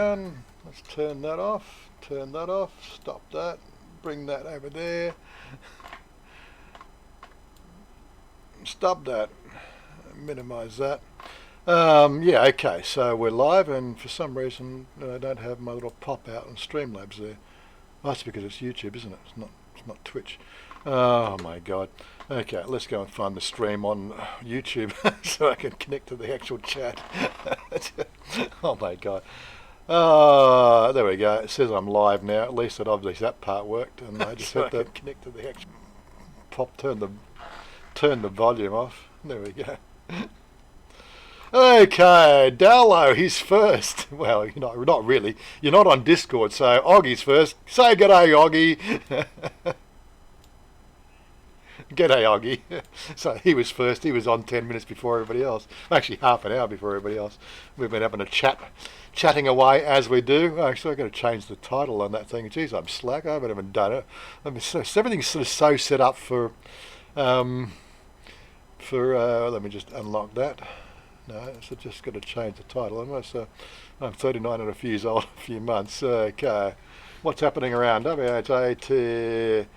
Let's turn that off, stop that, bring that over there, stop that, minimize that. Yeah, okay, so we're live, and for some reason I don't have my little pop out on Streamlabs there. That's because it's YouTube, isn't it? It's not Twitch. Oh my god. Okay, let's go and find the stream on YouTube so I can connect to the actual chat. Oh my god. There we go. It says I'm live now. At least obviously that part worked, and I just had to connect to the actual turn the volume off. There we go. Okay, Dallo, he's first. Well, not really. You're not on Discord, so Oggie's first. Say g'day, Oggie. G'day, Oggie. So he was first. He was on 10 minutes before everybody else. Actually, half an hour before everybody else. We've been having a chatting away as we do. Actually, I've got to change the title on that thing. Jeez, I'm slack. I haven't even done it. I mean, so everything's sort of so set up for let me just unlock that. No, so just got to change the title. I'm 39 and a few years old, a few months. Okay, what's happening around? WHAT.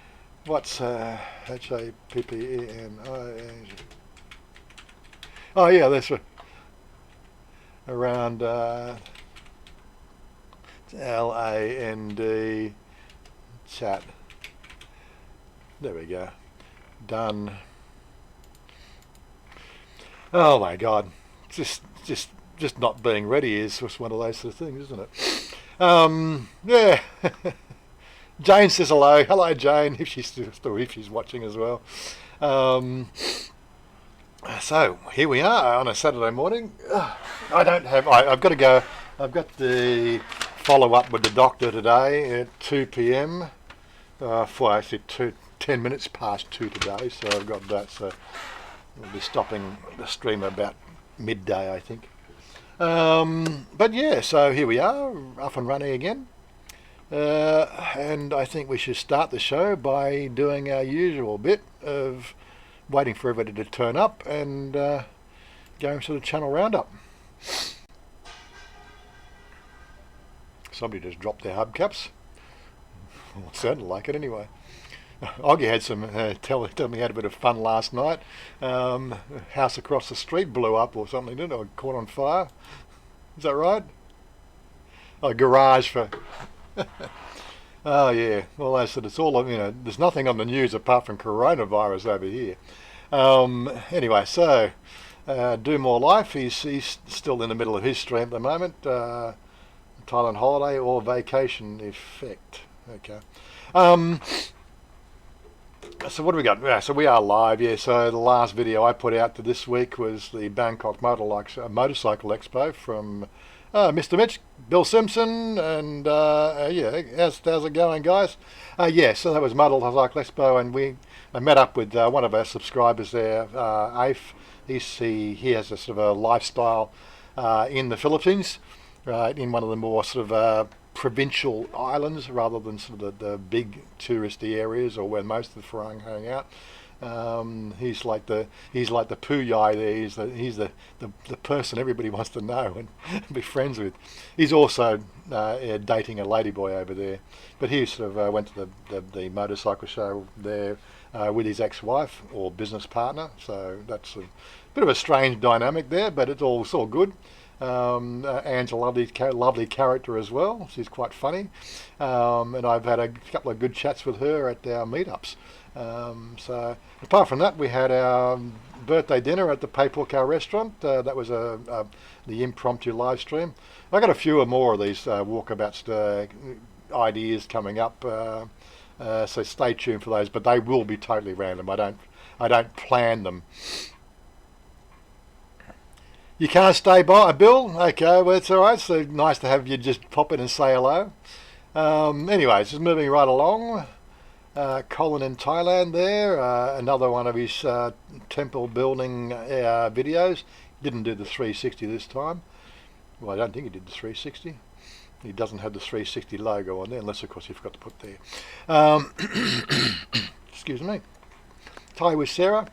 What's HAPPENI? Oh yeah, that's right. Around LAND chat. There we go. Done. Oh my God. Just not being ready is just one of those sort of things, isn't it? Yeah. Jane says hello. Hello, Jane, if she's watching as well. So here we are on a Saturday morning. I've got to go. I've got the follow up with the doctor today at 2 p.m. For actually 10 minutes past 2 today. So I've got that. So we'll be stopping the stream about midday, I think. But yeah, so here we are, up and running again. And I think we should start the show by doing our usual bit of waiting for everybody to turn up and going to the channel roundup. Somebody just dropped their hubcaps. Well, it sounded like it anyway. Oggy had some tell me he had a bit of fun last night. House across the street blew up or something, didn't it? Or caught on fire. Is that right? A garage for. Oh yeah. Well, I said it's all there's nothing on the news apart from coronavirus over here. Anyway, so Do More Life. He's still in the middle of his stream at the moment. Thailand holiday or vacation effect. Okay. So what do we got? Yeah, so we are live. Yeah. So the last video I put out to this week was the Bangkok Motorcycle Expo from Mr. Mitch, Bill Simpson, and yeah, how's it going, guys? Yeah. So that was Motorcycle Expo, and I met up with one of our subscribers there, Afe. He has a sort of a lifestyle in the Philippines, right, in one of the more sort of provincial islands rather than sort of the big touristy areas or where most of the Farang hang out. He's like the Puyai there. He's the person everybody wants to know and be friends with. He's also dating a ladyboy over there, but he sort of went to the motorcycle show there with his ex-wife or business partner. So that's a bit of a strange dynamic there, but it's all good. Anne's a lovely character as well. She's quite funny, and I've had a couple of good chats with her at our meetups. So apart from that, we had our birthday dinner at the PopeKael restaurant. That was the impromptu live stream. I got a few more of these walkabouts ideas coming up, so stay tuned for those. But they will be totally random. I don't plan them. You can't stay by, Bill? Okay, well, it's all right. So nice to have you just pop in and say hello. Anyways, just moving right along. Colin in Thailand there, another one of his temple building videos. Didn't do the 360 this time. Well, I don't think he did the 360. He doesn't have the 360 logo on there, unless, of course, he forgot to put there. Excuse me. Thai with Sarah.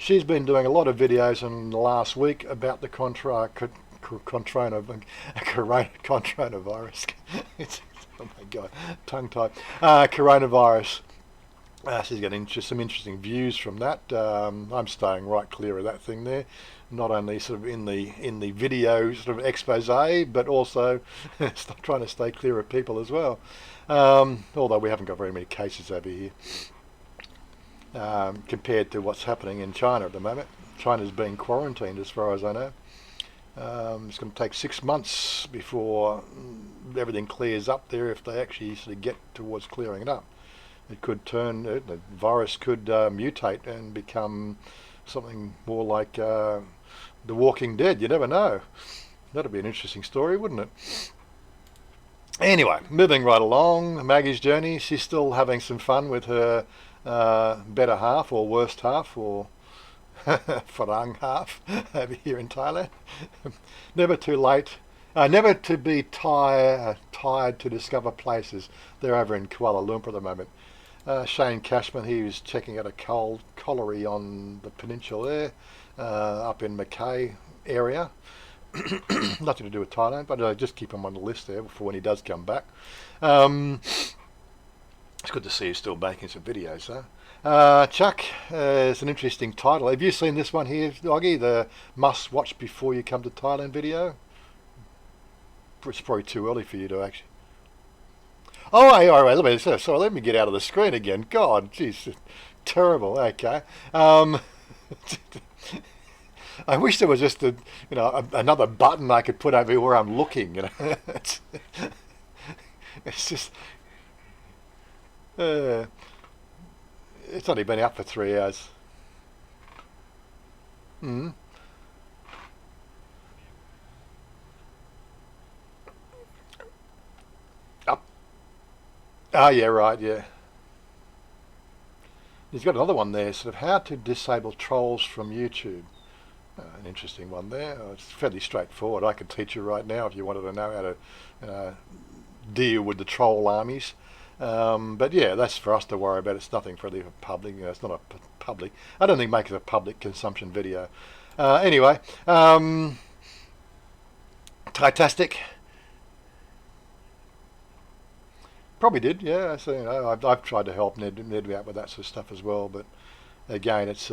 She's been doing a lot of videos in the last week about the coronavirus. It's, oh my god, tongue tied. Coronavirus. She's got some interesting views from that. I'm staying right clear of that thing there. Not only sort of in the video sort of expose, but also trying to stay clear of people as well. Although we haven't got very many cases over here compared to what's happening in China at the moment. China's being quarantined as far as I know. It's going to take 6 months before everything clears up there if they actually sort of get towards clearing it up. It could turn, the virus could mutate and become something more like The Walking Dead. You never know. That'd be an interesting story, wouldn't it? Anyway, moving right along, Maggie's journey. She's still having some fun with her better half or worst half or Farang half over here in Thailand. Never too late. Never to be tired to discover places. They're over in Kuala Lumpur at the moment. Shane Cashman, he was checking out a colliery on the peninsula there, up in Mackay area. Nothing to do with Thailand, but just keep him on the list there for when he does come back. It's good to see you still making some videos, though. Chuck, it's an interesting title. Have you seen this one here, Doggy? The must watch before you come to Thailand video? It's probably too early for you to actually. Oh, all right. Let me get out of the screen again. God, jeez, terrible. Okay. I wish there was just another button I could put over where I'm looking. It's just. It's only been out for 3 hours. Mm. Up. Oh yeah, right. Yeah. He's got another one there. Sort of how to disable trolls from YouTube. An interesting one there. It's fairly straightforward. I could teach you right now if you wanted to know how to deal with the troll armies. But yeah, that's for us to worry about. It's nothing for the public. It's not a public. I don't think make it a public consumption video. Anyway, Titastic. Probably did. Yeah. So I've tried to help Ned out with that sort of stuff as well. But again, it's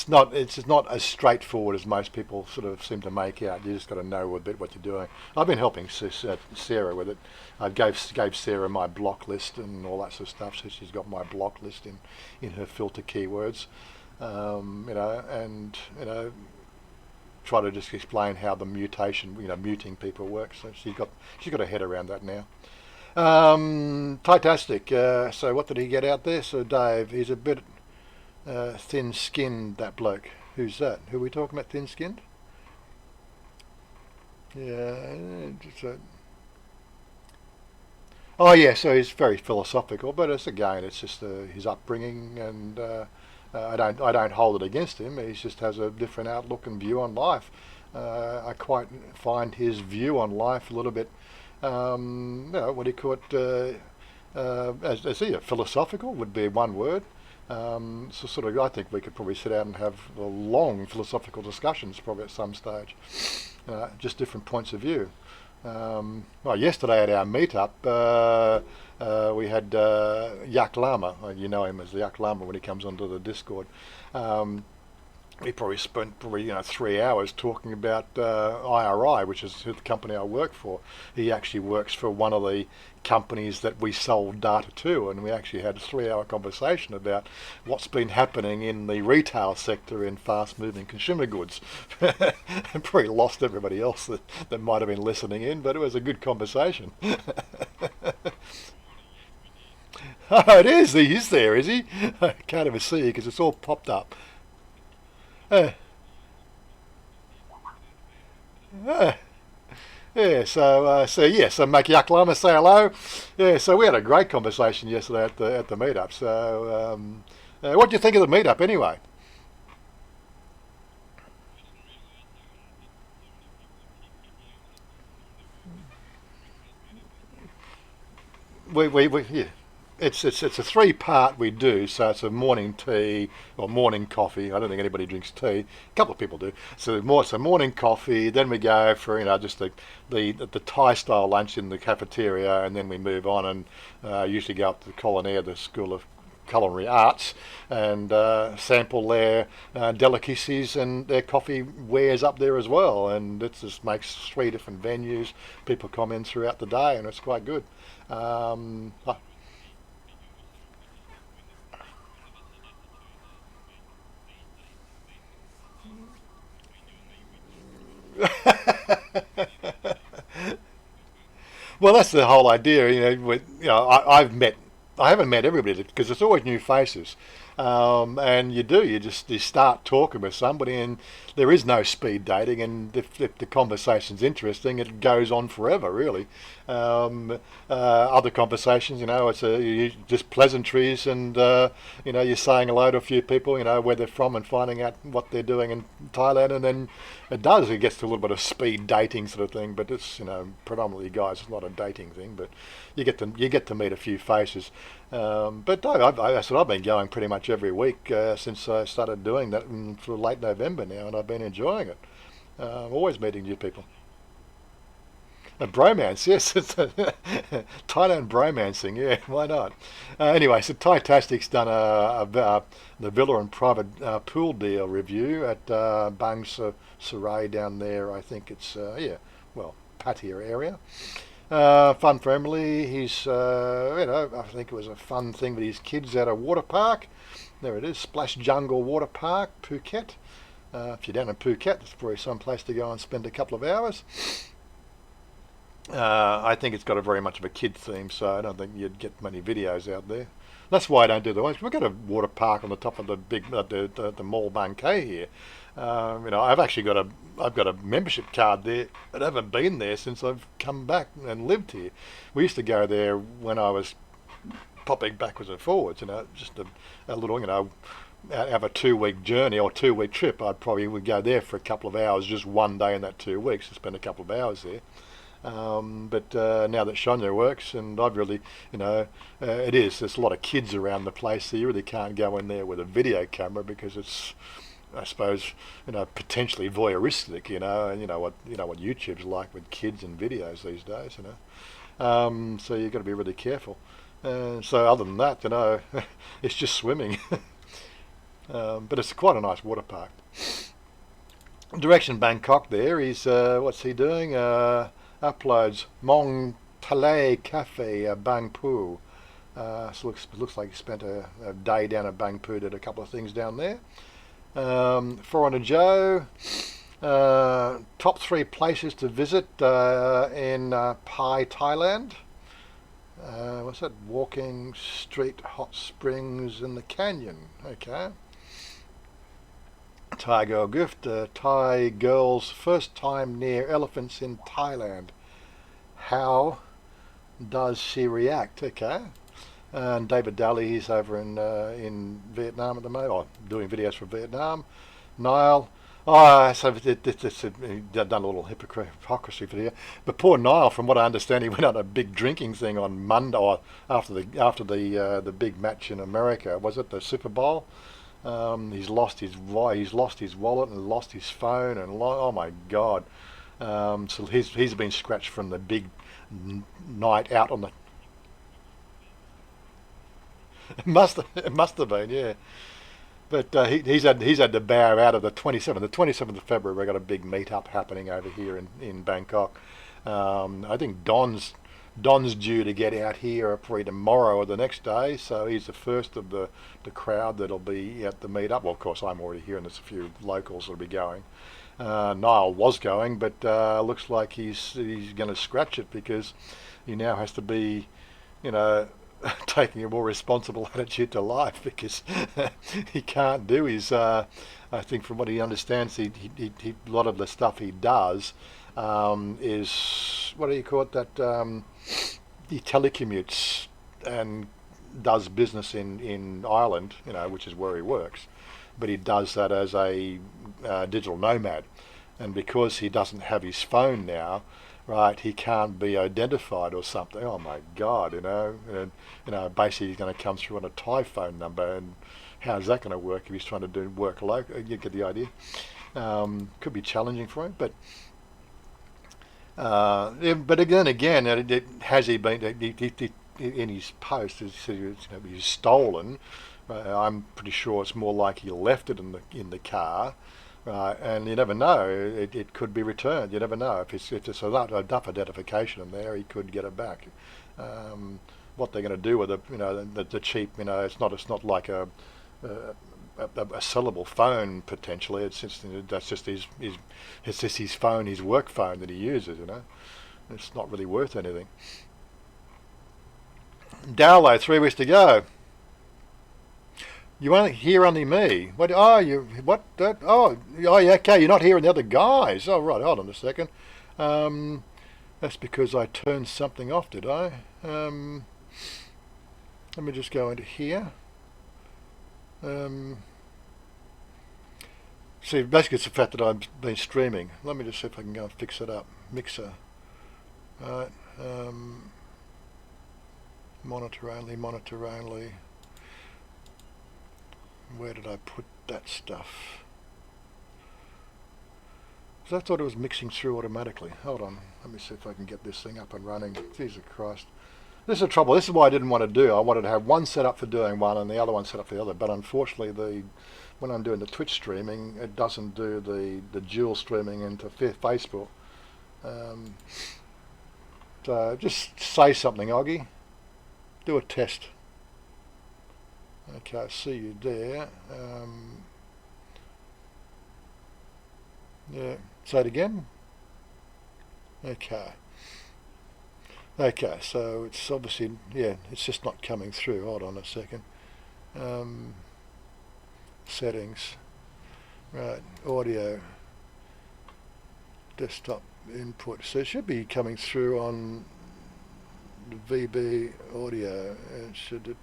not as straightforward as most people sort of seem to make out. You just got to know a bit what you're doing. I've been helping Sarah with it. I gave Sarah my block list and all that sort of stuff, so she's got my block list in her filter keywords. And try to just explain how the mutation, muting people works. So she's got her head around that now. Titastic. So what did he get out there? So Dave, he's a bit thin-skinned, that bloke. Who's that? Who are we talking about, thin-skinned? Yeah. Oh yeah, so he's very philosophical, but it's just his upbringing, and I don't hold it against him. He just has a different outlook and view on life. I quite find his view on life a little bit, what do you call it? As philosophical would be one word. So sort of, I think we could probably sit down and have long philosophical discussions probably at some stage. Just different points of view. Yesterday at our meetup, we had Yak Lama. You know him as Yak Lama when he comes onto the Discord. We probably spent 3 hours talking about IRI, which is the company I work for. He actually works for one of the companies that we sold data to, and we actually had a 3-hour conversation about what's been happening in the retail sector in fast-moving consumer goods. And probably lost everybody else that might have been listening in, but it was a good conversation. Oh, it is. He is there, is he? I can't even see you because it's all popped up. Uh, uh, yeah, so make Yak Lama say hello. Yeah, so we had a great conversation yesterday at the meetup. So, what do you think of the meetup anyway? We yeah. it's a three-part we do. So it's a morning tea or morning coffee. I don't think anybody drinks tea. A couple of people do. So more it's a morning coffee. Then we go for just the Thai style lunch in the cafeteria, and then we move on and usually go up to the Colinaire, the School of Culinary Arts, and sample their delicacies and their coffee wares up there as well. And it just makes three different venues. People come in throughout the day, and it's quite good. Um, Well, that's the whole idea. I haven't met everybody because it's always new faces, and you start talking with somebody, and there is no speed dating, and if the conversation's interesting, it goes on forever, really. Other conversations, just pleasantries, and you're saying hello to a few people, where they're from, and finding out what they're doing in Thailand, and then it gets to a little bit of speed dating sort of thing, but it's predominantly guys. It's not a dating thing, but you get to meet a few faces. But no, I've been going pretty much every week since I started doing that for late November now, and I've been enjoying it. Always meeting new people. A bromance, yes, it's a Thailand bromancing, yeah, why not? Anyway, so Thai Tastic's done the villa and private pool deal review at Bang Sarai down there. I think it's Pattaya area. Fun for Emily. I think it was a fun thing with his kids at a water park. There it is, Splash Jungle Water Park, Phuket. If you're down in Phuket, it's probably some place to go and spend a couple of hours. I think it's got a very much of a kid theme, so I don't think you'd get many videos out there. That's why I don't do the ones. We've got a water park on the top of the big the Mall Banquet here. I've got a membership card there, but I haven't been there since I've come back and lived here. We used to go there when I was popping backwards and forwards. Just a little, have a 2 week journey or 2 week trip. I probably would go there for a couple of hours, just one day in that 2 weeks, to spend a couple of hours there. But now that Chanya works, and I've really, there's a lot of kids around the place, so you really can't go in there with a video camera because it's, I suppose, potentially voyeuristic, and what YouTube's like with kids and videos these days, So you've got to be really careful. So other than that, it's just swimming. But it's quite a nice water park. Direction Bangkok there, what's he doing? Uploads Mong Talay Cafe Bang Phu. So looks like he spent a day down at Bang Phu, did a couple of things down there. Foreigner Joe, top 3 places to visit in Pai, Thailand. What's that? Walking Street, Hot Springs, and the Canyon. Okay. Thai girl gift. Thai girl's first time near elephants in Thailand. How does she react? Okay. And David Daly, he's over in Vietnam at the moment, or doing videos for Vietnam. Niall, so he's done a little hypocrisy video. But poor Niall, from what I understand, he went on a big drinking thing on Monday, or after the big match in America. Was it the Super Bowl? He's lost his wallet and lost his phone, and oh my God! So he's been scratched from the big night out on the. It must have been, yeah. But he's had to bow out of the 27th. The 27th of February, we've got a big meetup happening over here in Bangkok. I think Don's due to get out here probably tomorrow or the next day, so he's the first of the crowd that'll be at the meetup. Well, of course, I'm already here, and there's a few locals that'll be going. Niall was going, but looks like he's going to scratch it because he now has to be, taking a more responsible attitude to life because he can't do his. I think from what he understands, a lot of the stuff he does is, what do you call it? That he telecommutes and does business in Ireland, which is where he works, but he does that as a digital nomad, and because he doesn't have his phone now, right, he can't be identified or something. Oh my God, and basically he's going to come through on a Thai phone number, and how's that going to work if he's trying to do work local? You get the idea. Could be challenging for him, but but again, has he been in his post? He said he's stolen. I'm pretty sure it's more like he left it in the car. Right, and you never know. It could be returned. You never know if it's enough identification in there, he could get it back. What they're going to do with it, the cheap, it's not like a sellable phone potentially. It's just that's just his phone, his work phone that he uses. It's not really worth anything. Download 3 weeks to go. You only hear only me. What? Oh, you what? That? Oh, yeah. Okay, you're not hearing the other guys. Oh, right. Hold on a second. That's because I turned something off, did I? Let me just go into here. See, basically it's the fact that I've been streaming. Let me just see if I can go and fix it up. Mixer. Right. Monitor only. Where did I put that stuff? So I thought it was mixing through automatically. Hold on. Let me see if I can get this thing up and running. Jesus Christ. This is the trouble. This is what I didn't want to do. I wanted to have one set up for doing one and the other one set up for the other. But unfortunately, when I'm doing the Twitch streaming, it doesn't do the dual streaming into Facebook. So just say something, Oggy. Do a test. Okay, I see you there. Yeah, say it again. Okay. Okay, so it's obviously, it's just not coming through. Hold on a second. Settings. Right, audio. Desktop input. So it should be coming through on VB audio. It should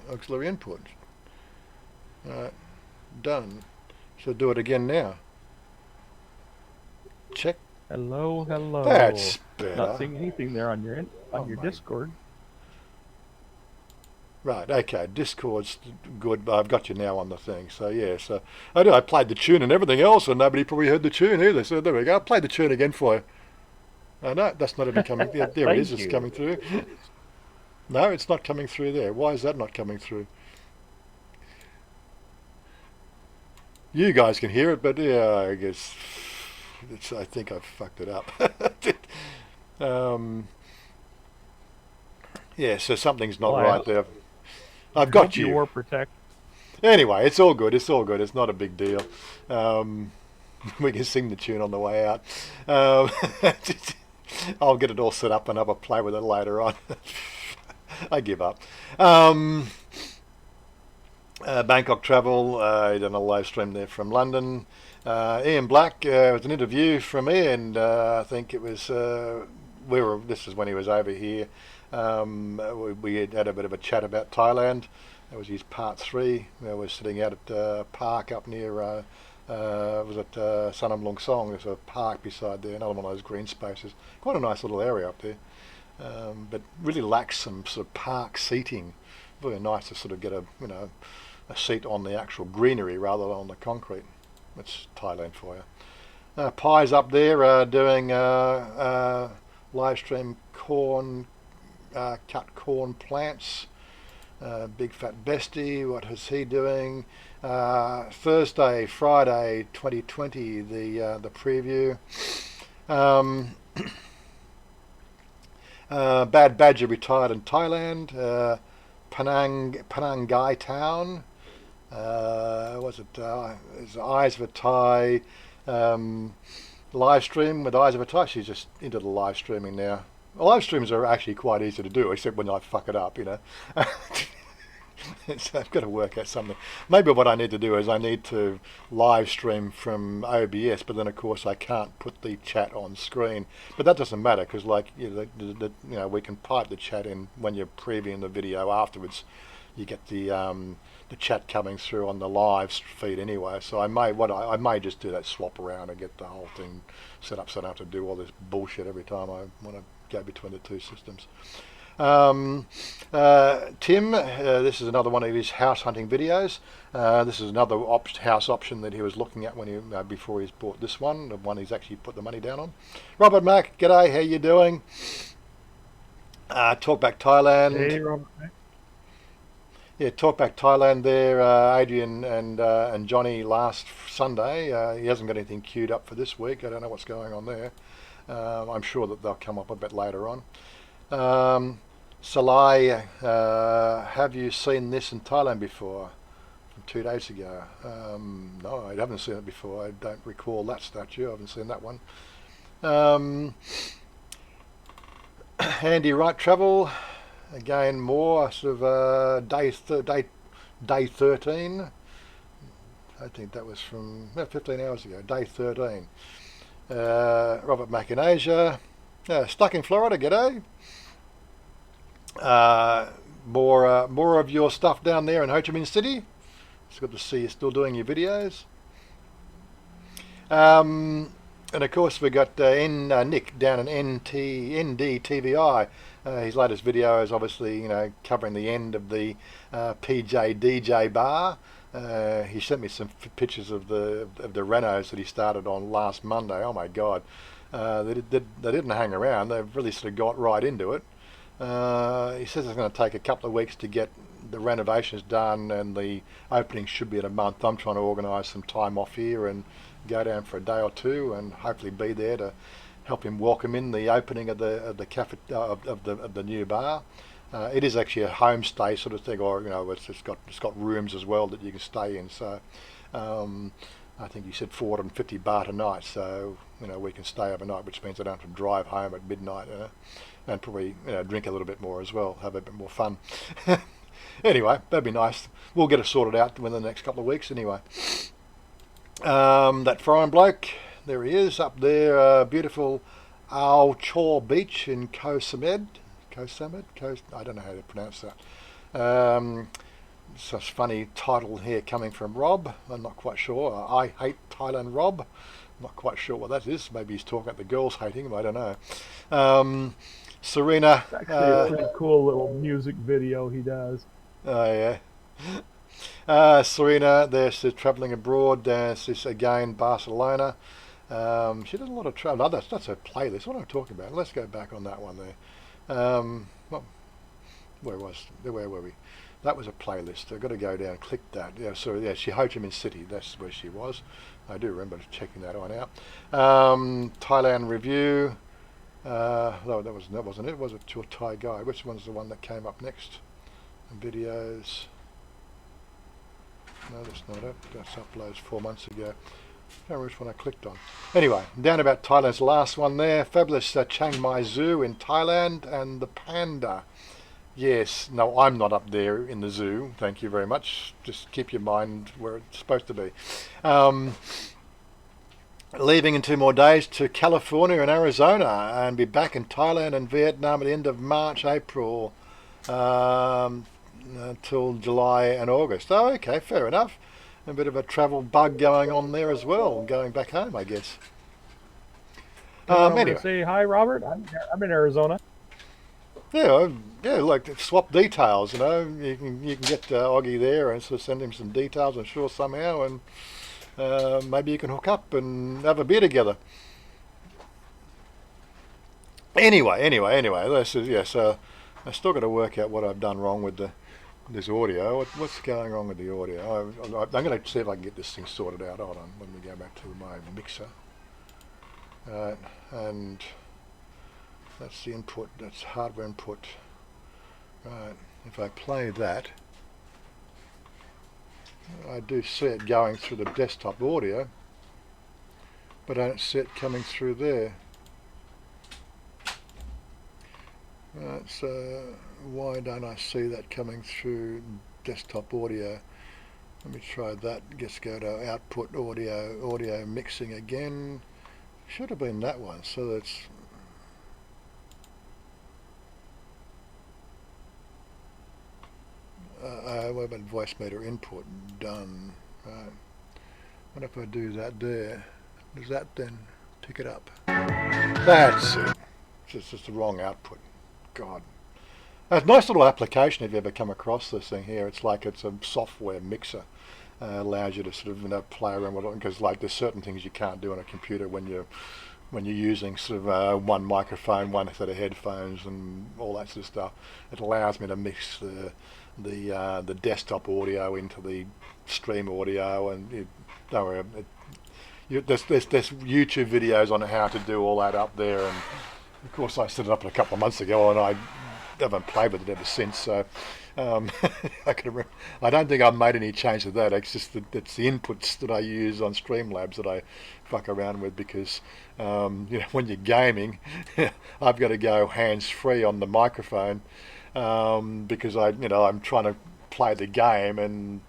auxiliary input. Right, done. So do it again now. Check. Hello. That's better. Not seeing anything there on your Discord. Right, okay, Discord's good, but I've got you now on the thing, so yeah, so I played the tune and everything else, and nobody probably heard the tune either, so there we go. I played the tune again for you. No, that's not even coming, there it is, it's coming through. No, it's not coming through there. Why is that not coming through? You guys can hear it, but yeah, I guess, I think I've fucked it up. Yeah, so something's not right there. I've got you. War protect. Anyway, it's all good. It's not a big deal. We can sing the tune on the way out. I'll get it all set up and have a play with it later on. I give up. Bangkok travel. I done a live stream there from London. Ian Black. It was an interview from Ian. I think it was. This is when he was over here. We had a bit of a chat about Thailand. That was his part 3. We're sitting out at a park up near, was it Sanam Lung Song? There's a park beside there, another one of those green spaces. Quite a nice little area up there, but really lacks some sort of park seating. Very nice to sort of get a seat on the actual greenery rather than on the concrete. That's Thailand for you. Pi's up there doing live stream corn. Cut corn plants. Big Fat Bestie, what is he doing? Thursday, Friday 2020, the preview. Bad Badger retired in Thailand. Penang Gai Town. Was it Eyes of a Thai live stream with Eyes of a Thai? She's just into the live streaming now. Well, live streams are actually quite easy to do, except when I fuck it up, So I've got to work out something. Maybe what I need to do is I need to live stream from OBS, but then of course I can't put the chat on screen. But that doesn't matter because, like, we can pipe the chat in when you're previewing the video afterwards you get the chat coming through on the live feed anyway. So I may just do that, swap around and get the whole thing set up so I don't have to do all this bullshit every time I want to go between the two systems. Tim, this is another one of his house hunting videos. This is another house option that he was looking at when he before he's bought this one, the one he's actually put the money down on. Robert Mack, g'day, how you doing? Talkback Thailand. Hey, Robert. Yeah, Talkback Thailand there, Adrian and Johnny last Sunday. He hasn't got anything queued up for this week. I don't know what's going on there. I'm sure that they'll come up a bit later on. Salai, have you seen this in Thailand before? From 2 days ago. No, I haven't seen it before. I don't recall that statue. I haven't seen that one. Andy Right Travel, again more sort of day 13. I think that was from 15 hours ago. Day 13. Robert Mack in Asia. Stuck in Florida, g'day. More of your stuff down there in Ho Chi Minh City. It's good to see you still doing your videos. And of course we got Nick down in NDTVI. His latest video is obviously covering the end of the PJ DJ bar. He sent me some pictures of the renos that he started on last Monday. Oh my God, they didn't hang around. They've really sort of got right into it. He says it's going to take a couple of weeks to get the renovations done, and the opening should be in a month. I'm trying to organise some time off here and go down for a day or two, and hopefully be there to help him welcome in the opening of the cafe of the new bar. It is actually a homestay sort of thing, or it's got rooms as well that you can stay in. So I think you said 450 baht a night, so we can stay overnight, which means I don't have to drive home at midnight, and probably drink a little bit more as well, have a bit more fun. Anyway, that'd be nice. We'll get it sorted out within the next couple of weeks anyway. That foreign bloke, there he is up there, beautiful Ao Chor Beach in Koh Samet. I don't know how to pronounce that. Such funny title here coming from Rob. I'm not quite sure. I hate Thailand, Rob. I'm not quite sure what that is. Maybe he's talking about the girls hating him. I don't know. Serena. It's actually a pretty cool little music video he does. Oh yeah. Serena, there's travelling abroad. There's this again, Barcelona. She does a lot of travel. No, that's her playlist. What am I talking about? Let's go back on that one there. Where were we? That was a playlist. I've got to go down and click that. Yeah, so yeah, she Ho Chi Minh City. That's where she was. I do remember checking that one out. Thailand review. No, that wasn't it. Was it to a Thai guy? Which one's the one that came up next? Videos. No, that's not it. That's uploads 4 months ago. I don't remember which one I clicked on. Anyway, down about Thailand's last one there. Fabulous Chiang Mai Zoo in Thailand, and the panda. Yes, no, I'm not up there in the zoo. Thank you very much. Just keep your mind where it's supposed to be. Leaving in 2 more days to California and Arizona, and be back in Thailand and Vietnam at the end of March, April, till July and August. Oh, okay, fair enough. A bit of a travel bug going on there as well, going back home, I guess. Anyway. Say hi, Robert. I'm in Arizona. Yeah, like swap details. You can get Oggy there and sort of send him some details, I'm sure somehow, and maybe you can hook up and have a beer together. Anyway, this is So I still got to work out what I've done wrong with this audio. What's going wrong with the audio? I'm going to see if I can get this thing sorted out. Hold on, let me go back to my mixer. And that's the input. That's hardware input. Right. If I play that, I do see it going through the desktop audio, but I don't see it coming through there. Right, so why don't I see that coming through desktop audio? Let me try that. Just go to output audio mixing again. Should have been that one. So that's what about voice meter input? Done. Right. What if I do that there? Does that then pick it up? That's it. It's just the wrong output. God. It's a nice little application if you ever come across this thing here. It's like it's a software mixer. Allows you to sort of play around with it, because like there's certain things you can't do on a computer when you're using sort of one microphone, one set of headphones, and all that sort of stuff. It allows me to mix the desktop audio into the stream audio, and don't worry, there's YouTube videos on how to do all that up there, and of course I set it up a couple of months ago, and I haven't played with it ever since. So I don't think I've made any change to that. It's just that it's the inputs that I use on Streamlabs that I fuck around with, because when you're gaming, I've got to go hands-free on the microphone, because I'm trying to play the game and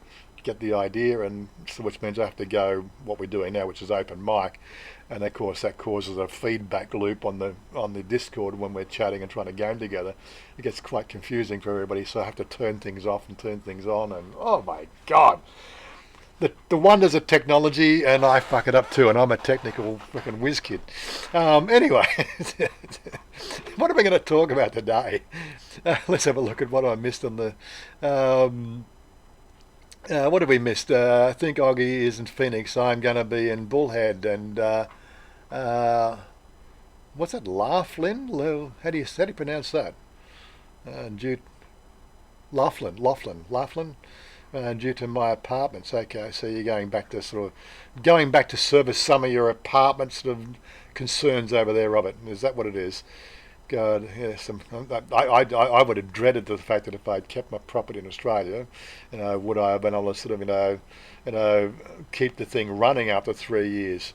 get the idea, and so which means I have to go what we're doing now, which is open mic, and of course that causes a feedback loop on the Discord when we're chatting and trying to game together. It gets quite confusing for everybody, so I have to turn things off and turn things on, and oh my god, the wonders of technology, and I fuck it up too, and I'm a technical fucking whiz kid. Anyway, what are we going to talk about today? Let's have a look at what I missed on the what have we missed? I think Oggy is in Phoenix. I'm going to be in Bullhead, and what's that? Laughlin? How do you pronounce that? Laughlin. Due to my apartments. Okay, so you're going back to service some of your apartment sort of concerns over there, Robert. Is that what it is? God, yes. I would have dreaded the fact that if I'd kept my property in Australia, would I have been able to sort of, keep the thing running after 3 years?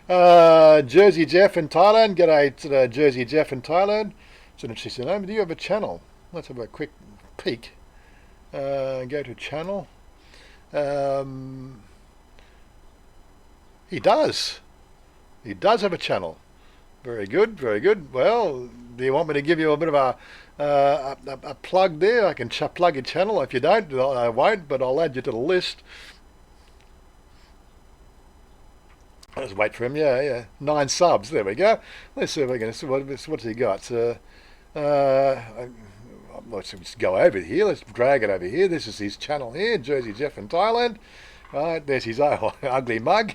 Jersey Jeff in Thailand. G'day to Jersey Jeff in Thailand. It's an interesting name. Do you have a channel? Let's have a quick peek. Go to channel. He does. He does have a channel. Very good, very good. Well, do you want me to give you a bit of a plug there? I can plug your channel. If you don't, I won't, but I'll add you to the list. Let's wait for him. Yeah. 9 subs. There we go. Let's see if we can. What's he got? Let's just go over here. Let's drag it over here. This is his channel here, Jersey Jeff in Thailand. Right, there's his ugly mug.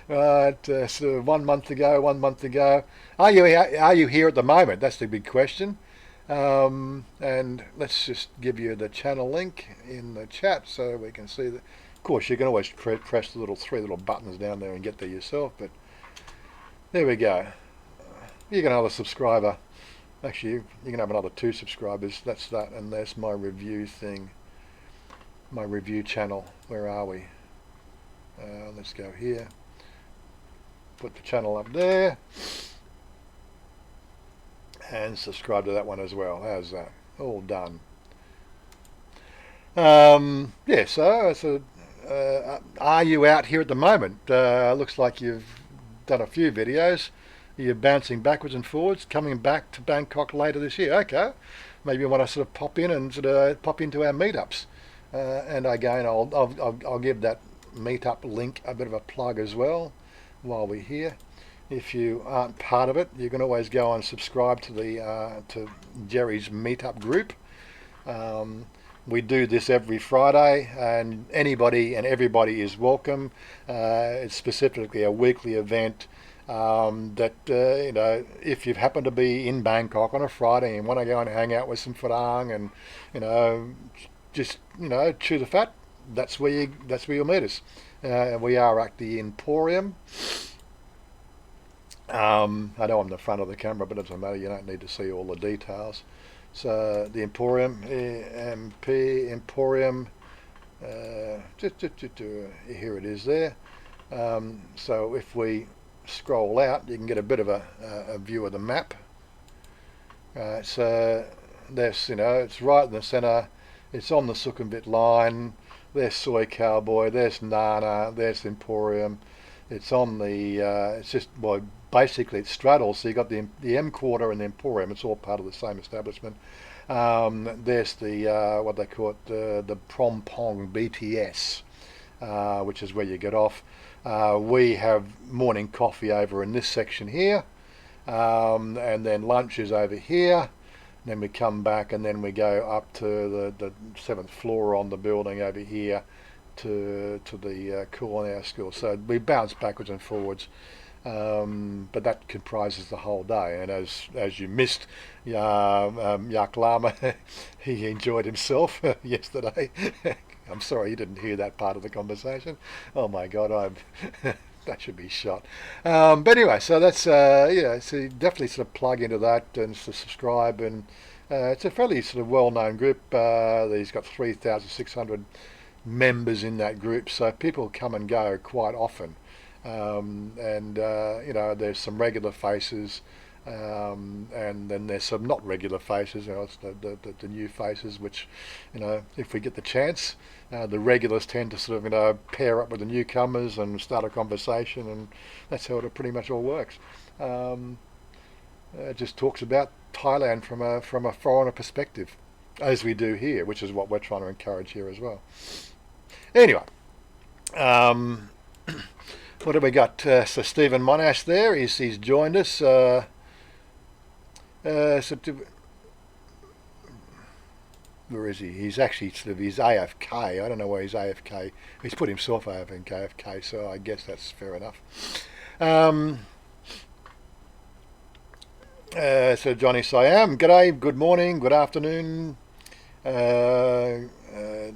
Right, so 1 month ago. Are you here at the moment? That's the big question. And let's just give you the channel link in the chat so we can see that. Of course, you can always press the 3 little buttons down there and get there yourself. But there we go. You can have a subscriber. Actually, you can have another 2 subscribers. That's that, and there's my review thing. My review channel. Where are we? Let's go here. Put the channel up there. And subscribe to that one as well. How's that? All done. Yeah, so are you out here at the moment? Looks like you've done a few videos. You're bouncing backwards and forwards, coming back to Bangkok later this year. Okay. Maybe you want to sort of pop in and pop into our meetups. And again, I'll give that meetup link a bit of a plug as well while we're here. If you aren't part of it, you can always go and subscribe to to Jerry's meetup group. We do this every Friday, and anybody and everybody is welcome. It's specifically a weekly event that if you happen to be in Bangkok on a Friday and want to go and hang out with some farang and just chew the fat, that's where you'll meet us. We are at the Emporium. I know I'm the front of the camera, but it doesn't matter. You don't need to see all the details. So the Emporium, Emporium. Here it is there. So if we scroll out, you can get a bit of a view of the map. So there's it's right in the centre. It's on the Sukhumvit line. There's Soy Cowboy. There's Nana. There's Emporium. It's on the. It's just basically it straddles. So you got the M Quarter and the Emporium. It's all part of the same establishment. There's the what they call it, the Prom Pong BTS, which is where you get off. We have morning coffee over in this section here, and then lunch is over here. Then we come back and then we go up to the 7th floor on the building over here to the culinary school. So we bounce backwards and forwards. But that comprises the whole day, and as you missed, Yak Lama, he enjoyed himself yesterday. I'm sorry you didn't hear that part of the conversation. Oh my God, that should be shot. But anyway, so that's so you definitely sort of plug into that and subscribe, and it's a fairly sort of well-known group. He's got 3,600 members in that group, so people come and go quite often. There's some regular faces, and then there's some not regular faces. It's the new faces, which, if we get the chance, the regulars tend to sort of pair up with the newcomers and start a conversation, and that's how it pretty much all works. It just talks about Thailand from a foreigner perspective, as we do here, which is what we're trying to encourage here as well. Anyway. What have we got? So Stephen Monash there, he's joined us. Where is he? He's actually he's AFK. I don't know why he's AFK. He's put himself AFK, so I guess that's fair enough. So Johnny Siam, g'day, good morning, good afternoon.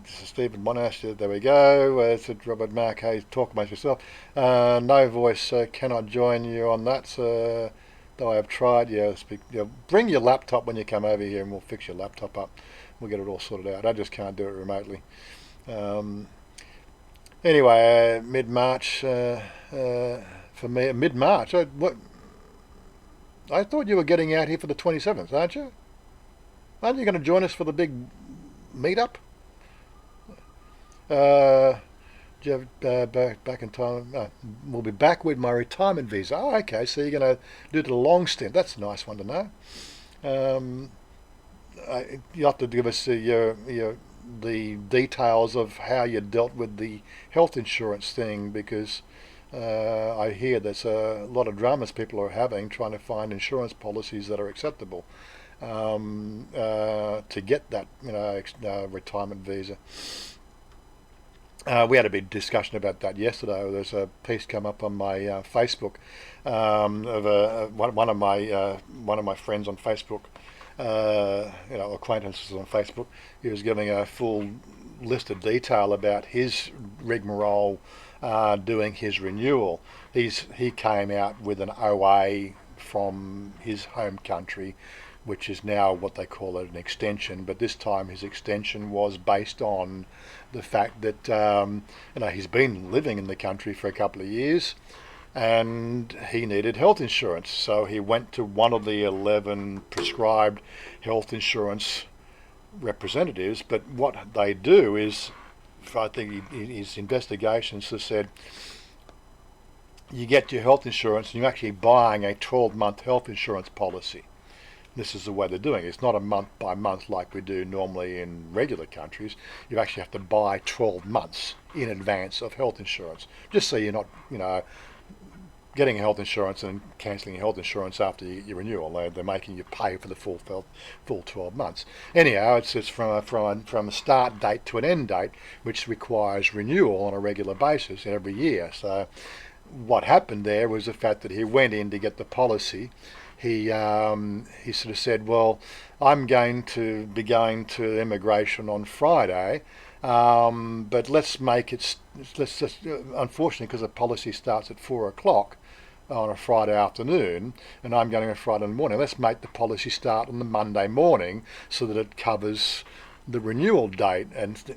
Stephen Monash, there we go. Said Robert Mark Hayes, talk amongst yourself. No voice, cannot join you on that. So, though I have tried, bring your laptop when you come over here and we'll fix your laptop up. We'll get it all sorted out. I just can't do it remotely. Anyway, mid-March, for me, mid-March. I thought you were getting out here for the 27th, aren't you? Aren't you going to join us for the big meetup? Back in time. We'll be back with my retirement visa. Oh, okay. So you're going to do the long stint. That's a nice one to know. You have to give us the details of how you dealt with the health insurance thing, because I hear there's a lot of dramas people are having trying to find insurance policies that are acceptable to get that retirement visa. We had a big discussion about that yesterday. There's a piece come up on my Facebook of one of my friends on Facebook, acquaintances on Facebook. He was giving a full list of detail about his rigmarole doing his renewal. He came out with an OA from his home country, which is now what they call an extension, but this time his extension was based on the fact that he's been living in the country for a couple of years and he needed health insurance. So he went to one of the 11 prescribed health insurance representatives, but what they do is, I think his investigations have said, you get your health insurance and you're actually buying a 12-month health insurance policy. This is the way they're doing it. It's not a month by month like we do normally in regular countries. You actually have to buy 12 months in advance of health insurance, just so you're not, getting health insurance and cancelling your health insurance after your renewal. They're making you pay for the full 12 months. Anyhow, it's from a start date to an end date, which requires renewal on a regular basis every year. So what happened there was the fact that he went in to get the policy. He sort of said, well, I'm going to be going to immigration on Friday, but let's just, unfortunately, because the policy starts at 4 o'clock on a Friday afternoon, and I'm going on Friday morning, let's make the policy start on the Monday morning so that it covers the renewal date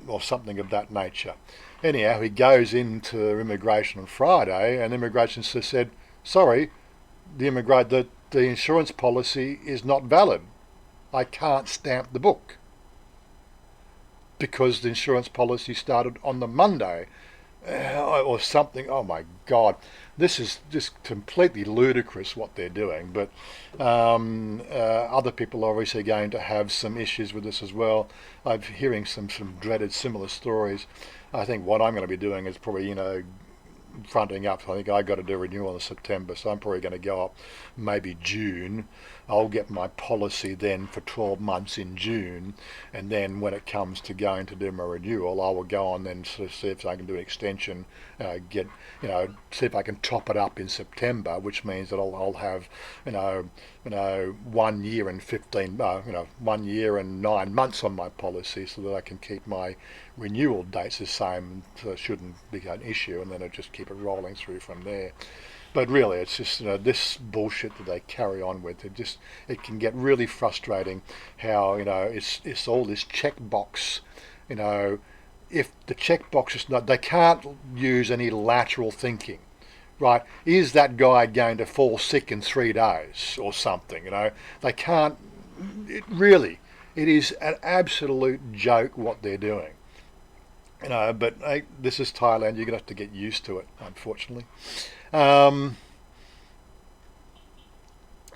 or something of that nature. Anyhow, he goes into immigration on Friday, and immigration said, sorry, the insurance policy is not valid. I can't stamp the book because the insurance policy started on the Monday or something. Oh my God, this is just completely ludicrous what they're doing. But other people are obviously going to have some issues with this as well. I'm hearing some dreaded similar stories. I think what I'm going to be doing is probably, fronting up. I think I got to do a renewal in September, so I'm probably going to go up maybe June. I'll get my policy then for 12 months in June, and then when it comes to going to do my renewal, I will go on then to see if I can do an extension, see if I can top it up in September, which means that I'll have, 1 year and 1 year and 9 months on my policy, so that I can keep my renewal dates the same, so it shouldn't be an issue, and then I'll just keep it rolling through from there. But really, it's just this bullshit that they carry on with. It can get really frustrating. How it's all this checkbox. If the checkbox is not, they can't use any lateral thinking, right? Is that guy going to fall sick in 3 days or something? They can't. It is an absolute joke what they're doing. But this is Thailand. You're gonna have to get used to it, unfortunately. We're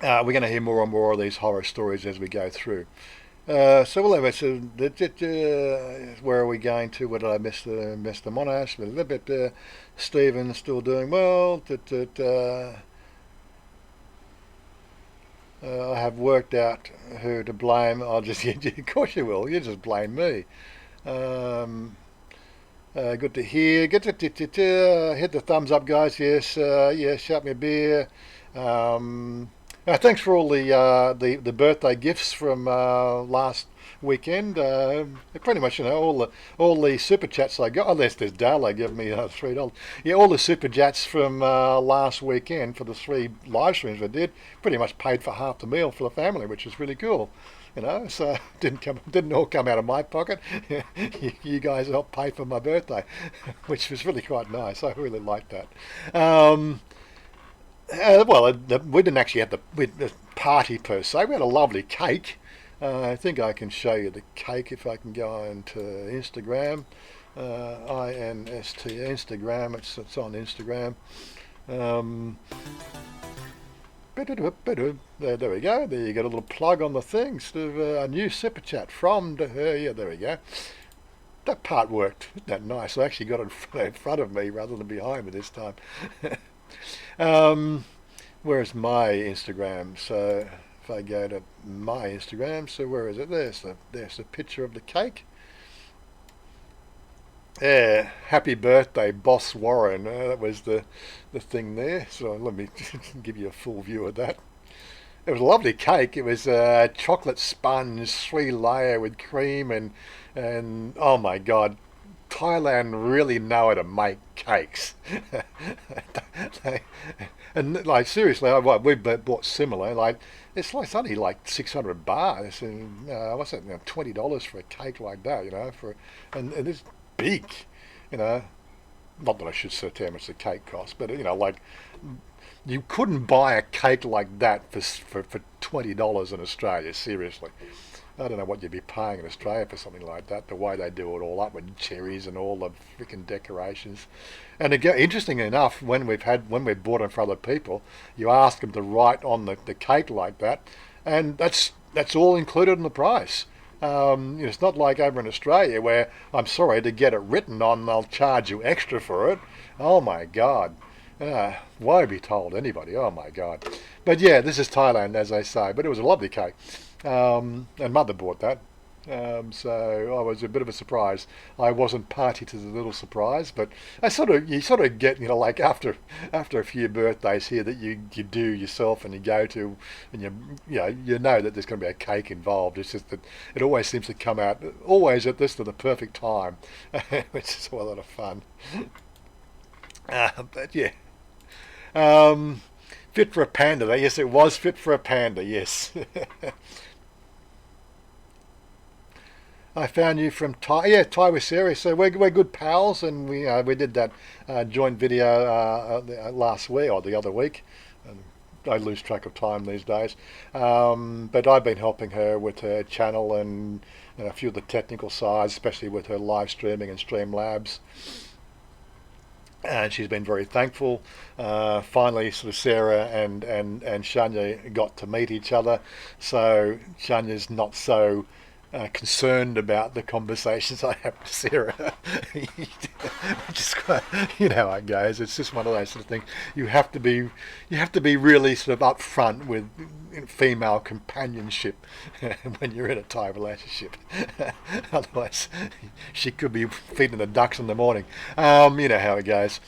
going to hear more and more of these horror stories as we go through. Where are we going to? Where did I miss the Monash? Stephen's still doing well. I have worked out who to blame. Of course you will. You just blame me. Good to hear. Hit the thumbs up, guys. Yes, shout me a beer. Thanks for all the birthday gifts from last weekend. Pretty much, all the super chats I got. Unless there's Dale gave me $3. Yeah, all the super chats from last weekend for the 3 live streams I did pretty much paid for half the meal for the family, which is really cool. So didn't all come out of my pocket. You guys helped pay for my birthday, which was really quite nice. I really liked that. We didn't actually have the party per se. We had a lovely cake. I think I can show you the cake if I can go into Instagram. INST Instagram. It's on Instagram. There we go. There you got a little plug on the thing. A new super chat from her. Yeah, there we go. That part worked. Isn't that nice? I actually got it in front of me rather than behind me this time. Where's my Instagram? So if I go to my Instagram, so where is it? There's the picture of the cake. Yeah, happy birthday, Boss Warren. That was the thing there. So let me give you a full view of that. It was a lovely cake. It was a chocolate sponge, 3-layer with cream and oh my God, Thailand really know how to make cakes. And like seriously, we bought similar. It's only like 600 baht. And what's that? $20 for a cake like that. And it's big. Not that I should say how much the cake costs, but you couldn't buy a cake like that for $20 in Australia. Seriously. I don't know what you'd be paying in Australia for something like that, the way they do it all up with cherries and all the freaking decorations. And again, interestingly enough, when we've bought them for other people, you ask them to write on the cake like that, and that's all included in the price. It's not like over in Australia where, I'm sorry, to get it written on, they'll charge you extra for it. Oh my God. Why be told anybody? Oh my God. But yeah, this is Thailand, as I say, but it was a lovely cake. And Mother bought that. So I was a bit of a surprise. I wasn't party to the little surprise, but you sort of get, after a few birthdays here that you do yourself and you go to, and you know that there's going to be a cake involved. It's just that it always seems to come out always at the perfect time, which is a lot of fun. But yeah. Fit for a panda. Yes, it was fit for a panda. Yes. I found you from Thai. Yeah, Thai was serious. So we're good pals, and we did that joint video last week or the other week. I lose track of time these days. But I've been helping her with her channel and a few of the technical sides, especially with her live streaming and Streamlabs. and she's been very thankful. Finally, sort of Sarah and Chanya got to meet each other, so Chanya's not so concerned about the conversations I have with Sarah. Just quite, you know how it goes. It's just one of those sort of things. You have to be really sort of upfront with female companionship when you're in a Thai relationship. Otherwise, she could be feeding the ducks in the morning. You know how it goes.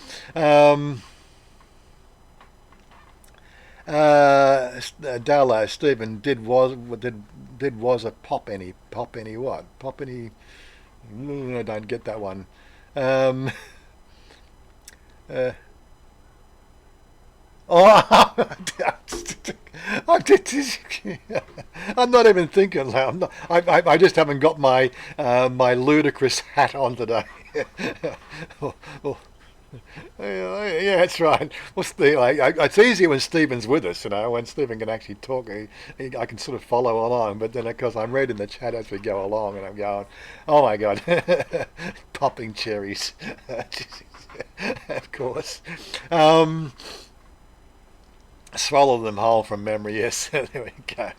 Darlow Stephen did was a pop any what pop any. I don't get that one. Um, uh, oh, I did. I'm not even thinking loud. I just haven't got my ludicrous hat on today. Oh, oh, yeah, that's right. What's the like? It's easier when Stephen's with us, when Stephen can actually talk. I can sort of follow along, but then of course I'm reading the chat as we go along, and I'm going, "Oh my God, popping cherries!" Of course. Um, Swallow them whole from memory. Yes, there we go.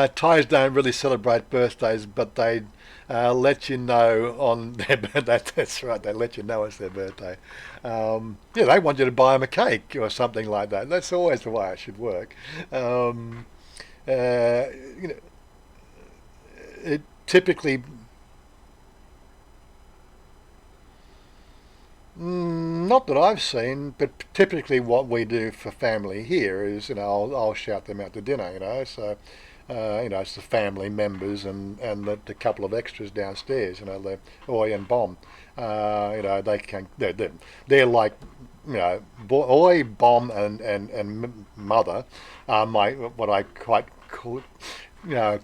Thais don't really celebrate birthdays, but they let you know on their birthday. That's right, they let you know it's their birthday. Yeah, they want you to buy them a cake or something like that. That's always the way it should work. Um, you know, it typically, not that I've seen, but typically what we do for family here is, I'll shout them out to dinner, so it's the family members and the couple of extras downstairs, the Oi and Bomb. They can they're like, Oi, Bomb, and Mother are my what I quite call, you know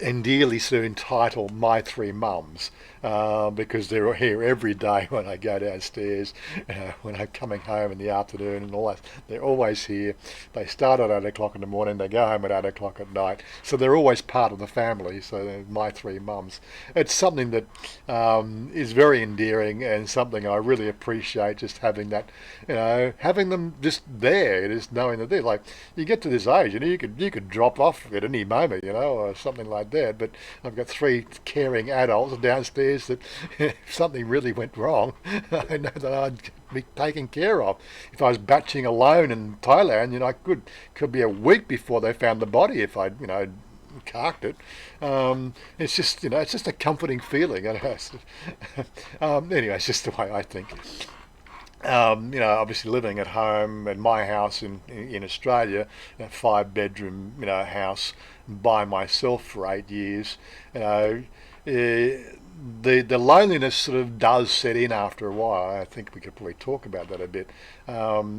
endearly soon entitle my three mums, because they're here every day when I go downstairs, when I'm coming home in the afternoon and all that. They're always here. They start at 8 o'clock in the morning, they go home at 8 o'clock at night. So they're always part of the family. So they're my three mums. It's something that is very endearing and something I really appreciate, just having that, having them just there, just knowing that they're like, you get to this age, you could drop off at any moment, or something like that. But I've got three caring adults downstairs that if something really went wrong, I know that I'd be taken care of. If I was batching alone in Thailand, I could be a week before they found the body if I'd carked it. It's just a comforting feeling. Anyway, it's just the way I think. Obviously living at home at my house in Australia, a 5 bedroom, house by myself for 8 years, the loneliness sort of does set in after a while. I think we could probably talk about that a bit,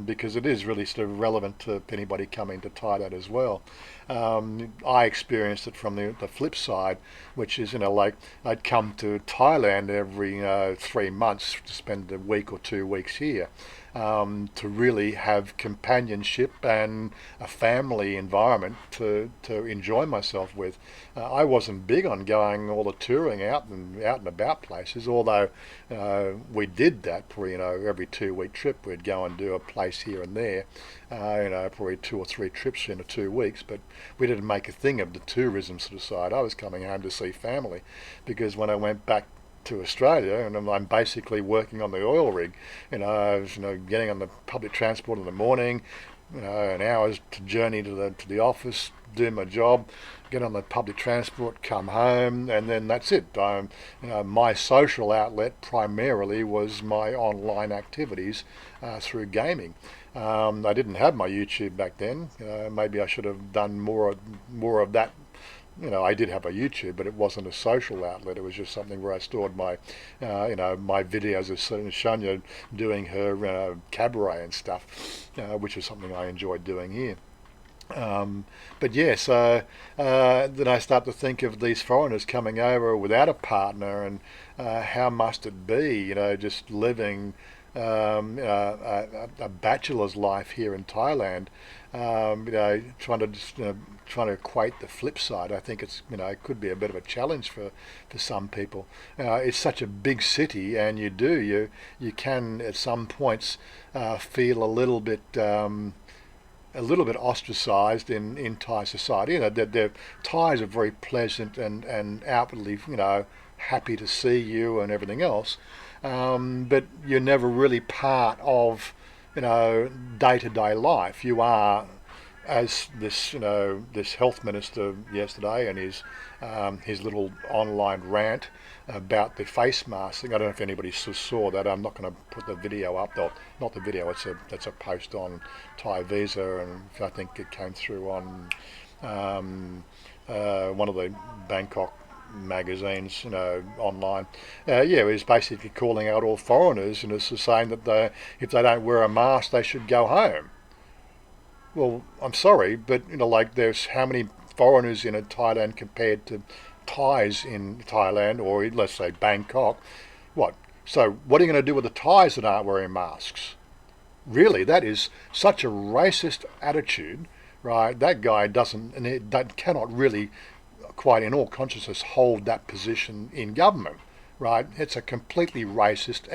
because it is really sort of relevant to anybody coming to Thailand as well. I experienced it from the flip side, which is, like I'd come to Thailand every 3 months to spend a week or 2 weeks here, to really have companionship and a family environment to enjoy myself with. I wasn't big on going all the touring out and about places, although we did that for every 2 week trip. We'd go and do a place here and there, probably 2 or 3 trips in 2 weeks, but we didn't make a thing of the tourism sort of side. I was coming home to see family, because when I went back to Australia, and I'm basically working on the oil rig. I was, getting on the public transport in the morning, an hour's to journey to the office, do my job, get on the public transport, come home, and then that's it. My social outlet primarily was my online activities through gaming. I didn't have my YouTube back then. Maybe I should have done more of that. I did have a YouTube, but it wasn't a social outlet. It was just something where I stored my videos of Chanya doing her cabaret and stuff, which is something I enjoyed doing here. But yeah, so then I start to think of these foreigners coming over without a partner, and how must it be, just living a bachelor's life here in Thailand, Trying to just, trying to equate the flip side. I think it's, it could be a bit of a challenge for some people. It's such a big city, and you can at some points feel a little bit ostracised in Thai society. Their Thais are very pleasant and outwardly, happy to see you and everything else, but you're never really part of, day-to-day life. You are, as this health minister yesterday and his little online rant about the face masking. I don't know if anybody saw that. I'm not going to put the video up. Though, not the video. It's a post on Thai Visa, and I think it came through on one of the Bangkok magazines, online. It was basically calling out all foreigners, and it's saying that if they don't wear a mask, they should go home. Well, I'm sorry, but there's how many foreigners in Thailand compared to Thais in Thailand, or let's say Bangkok? What? So what are you going to do with the Thais that aren't wearing masks? Really, that is such a racist attitude, right? That guy cannot really, quite in all consciousness, hold that position in government. Right, it's a completely racist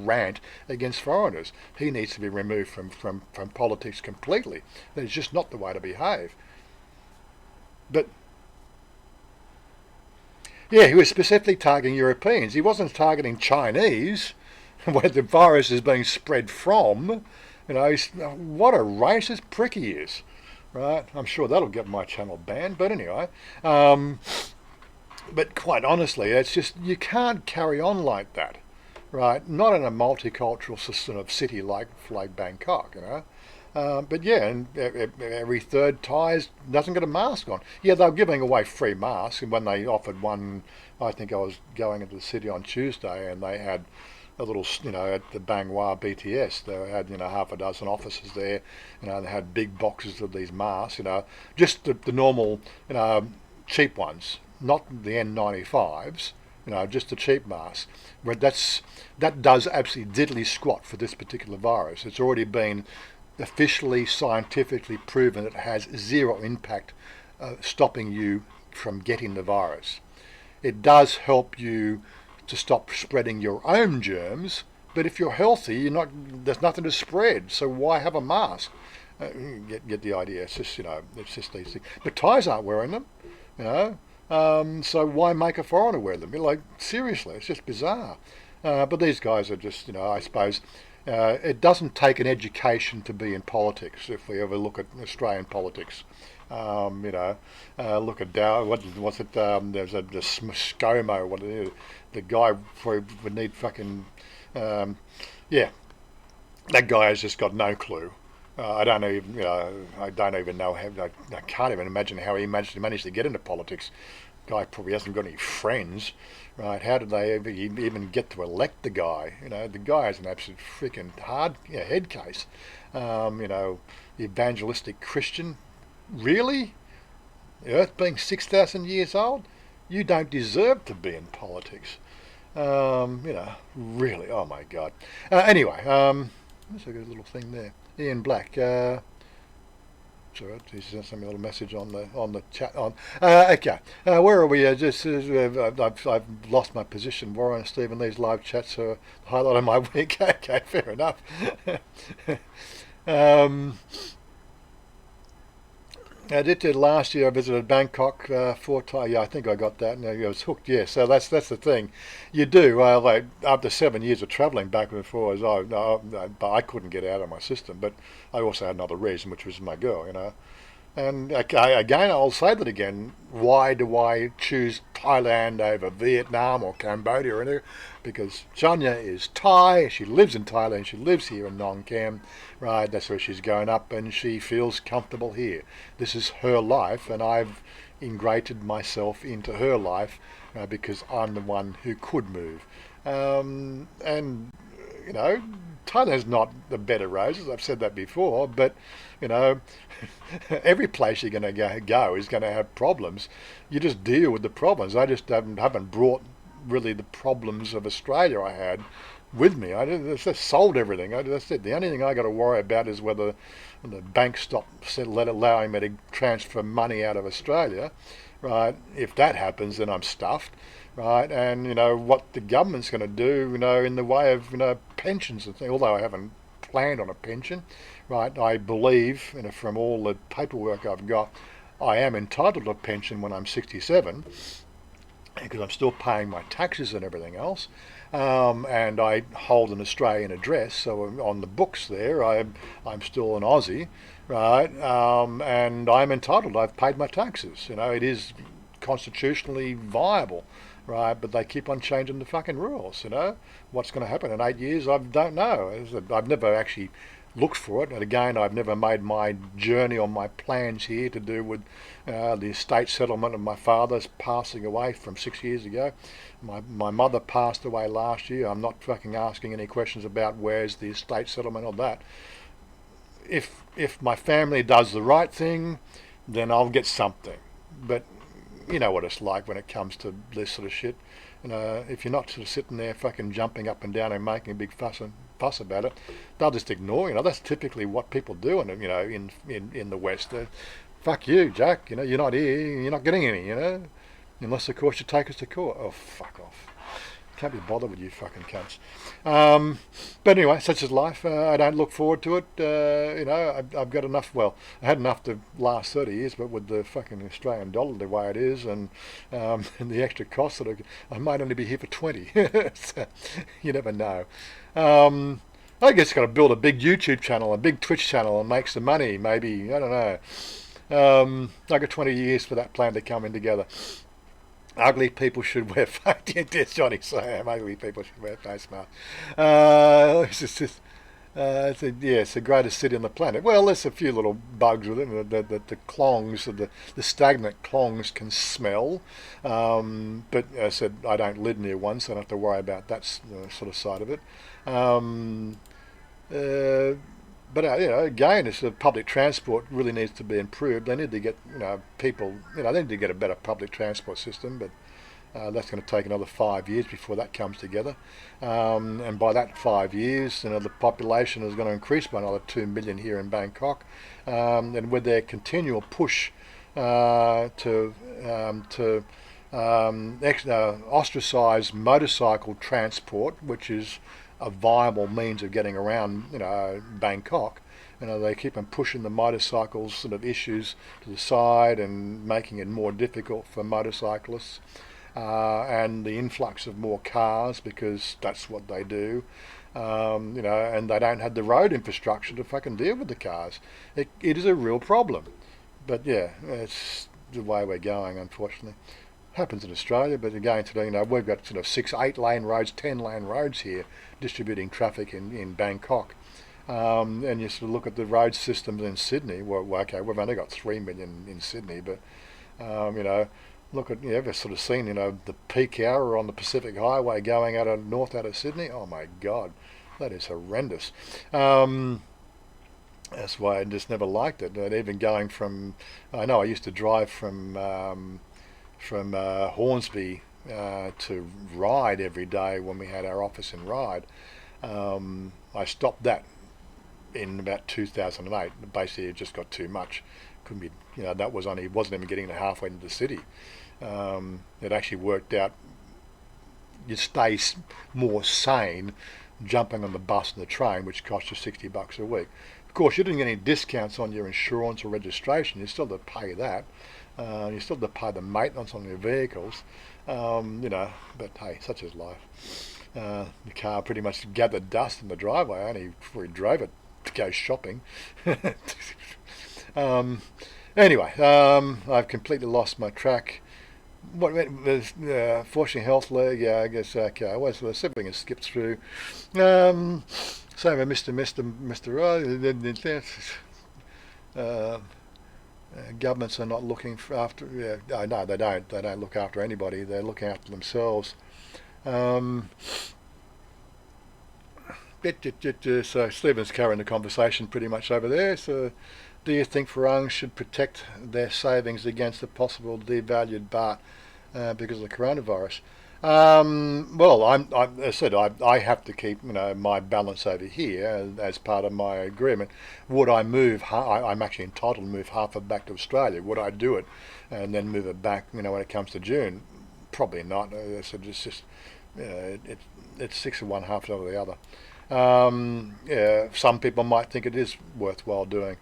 rant against foreigners. He needs to be removed from politics completely. That is just not the way to behave. But yeah, he was specifically targeting Europeans. He wasn't targeting Chinese, where the virus is being spread from. What a racist prick he is. Right, I'm sure that'll get my channel banned. But anyway. But quite honestly, it's just, you can't carry on like that, right? Not in a multicultural system of city like Bangkok, But yeah, and every third Thai doesn't get a mask on. Yeah, they were giving away free masks, and when they offered one, I think I was going into the city on Tuesday, and they had a little, at the Bang Wah BTS, they had, half a dozen officers there, they had big boxes of these masks, just the normal, cheap ones. Not the N95s, just the cheap masks. But that does absolutely diddly squat for this particular virus. It's already been officially, scientifically proven it has zero impact stopping you from getting the virus. It does help you to stop spreading your own germs, but if you're healthy, there's nothing to spread. So why have a mask? Get the idea. It's just these things. But Thais aren't wearing them, so why make a foreigner wear them? Seriously, it's just bizarre. But these guys are just, I suppose, it doesn't take an education to be in politics. If we ever look at Australian politics, look at Dow. What was it? There's the ScoMo. What it is? The guy would need fucking, that guy has just got no clue. I don't even know how. I can't even imagine how he managed to get into politics. Guy probably hasn't got any friends, right? How did they even get to elect the guy? The guy is an absolute freaking hard head case. Evangelistic Christian, really? The Earth being 6,000 years old, you don't deserve to be in politics. Really. Oh my God. Anyway, let's look at a little thing there. Ian Black. Sorry, he sent me a little message on the chat. Okay, where are we? I've lost my position. Warren and Stephen, these live chats are the highlight of my week. Okay, fair enough. I did last year. I visited Bangkok 4 times. Yeah, I think I got that. And I was hooked. Yeah, so that's the thing. You do. After 7 years of travelling back and forth, I couldn't get out of my system. But I also had another reason, which was my girl. And again, I'll say that again. Why do I choose Thailand over Vietnam or Cambodia or anything? Because Chanya is Thai. She lives in Thailand. She lives here in Nong Cam, right? That's where she's grown up, and she feels comfortable here. This is her life, and I've ingratiated myself into her life because I'm the one who could move. Thailand's not the bed of roses. I've said that before, but every place you're going to go is going to have problems. You just deal with the problems. I just haven't brought really the problems of Australia I had with me. I just sold everything. That's it. The only thing I got to worry about is whether the bank allowing me to transfer money out of Australia, right? If that happens, then I'm stuffed, right? And what the government's going to do, in the way of pensions and things. Although I haven't planned on a pension, right? I believe, from all the paperwork I've got, I am entitled to a pension when I'm 67 because I'm still paying my taxes and everything else. And I hold an Australian address, so on the books there, I'm still an Aussie, right? And I'm entitled. I've paid my taxes. It is constitutionally viable, right? But they keep on changing the fucking rules. What's going to happen in 8 years? I don't know. I've never actually looked for it, and again, I've never made my journey or my plans here to do with the estate settlement of my father's passing away from 6 years ago. My mother passed away last year. I'm not fucking asking any questions about where's the estate settlement or that. If my family does the right thing, then I'll get something. But you know what it's like when it comes to this sort of shit. If you're not sort of sitting there fucking jumping up and down and making a big fuss about it, they'll just ignore. That's typically what people do. And in the West, fuck you, Jack. You're not here. You're not getting any. Unless of course you take us to court. Oh, fuck off. Can't be bothered with you fucking cunts. But anyway, such is life. I don't look forward to it. I've got enough. Well, I had enough to last 30 years, but with the fucking Australian dollar the way it is, and the extra costs I might only be here for 20. So, you never know. I guess got to build a big YouTube channel, a big Twitch channel, and make some money. Maybe, I don't know. I got 20 years for that plan to come in together. Ugly people should wear face. Yes, Johnny Sam. Ugly people should wear face masks. It's the greatest city on the planet. Well, there's a few little bugs with it. The clongs, the stagnant clongs can smell. But as I said, I don't live near one, so I don't have to worry about that sort of side of it. But again, it's public transport really needs to be improved. They need to get people. They need to get a better public transport system. But that's going to take another 5 years before that comes together. And by that 5 years, the population is going to increase by another 2 million here in Bangkok. And with their continual push to ostracise motorcycle transport, which is a viable means of getting around, Bangkok. They keep on pushing the motorcycles sort of issues to the side and making it more difficult for motorcyclists, and the influx of more cars because that's what they do, and they don't have the road infrastructure to fucking deal with the cars. It is a real problem, but yeah, it's the way we're going, unfortunately. Happens in Australia, but again today, we've got sort of 6, 8 lane roads, 10 lane roads here distributing traffic in Bangkok. And you sort of look at the road systems in Sydney. Well, okay, we've only got 3 million in Sydney, but look at ever sort of seen the peak hour on the Pacific Highway going out of Sydney. Oh my God, that is horrendous. That's why I just never liked it. And even going from, I used to drive from Hornsby to Ryde every day when we had our office in Ryde. I stopped that in about 2008. Basically, it just got too much. Couldn't be, that wasn't even getting halfway into the city. It actually worked out. You stay more sane jumping on the bus and the train, which cost you $60 a week. Of course, you didn't get any discounts on your insurance or registration. You still had to pay that. You still have to pay the maintenance on your vehicles, but hey, such is life. The car pretty much gathered dust in the driveway only before we drove it to go shopping. Anyway, I've completely lost my track. Fortunately, health leg, yeah, I guess, okay. Well, so see if we can skip through. Same with Mr. Governments are not looking after. Yeah, no, they don't. They don't look after anybody. They're looking after themselves. So Stephen's carrying the conversation pretty much over there. So, do you think Farang should protect their savings against a possible devalued baht because of the coronavirus? Well, as I said, I have to keep my balance over here as part of my agreement. Would I move? I'm actually entitled to move half of it back to Australia. Would I do it and then move it back? When it comes to June, probably not. So it's just it's six of one, half of the other. Yeah, some people might think it is worthwhile doing.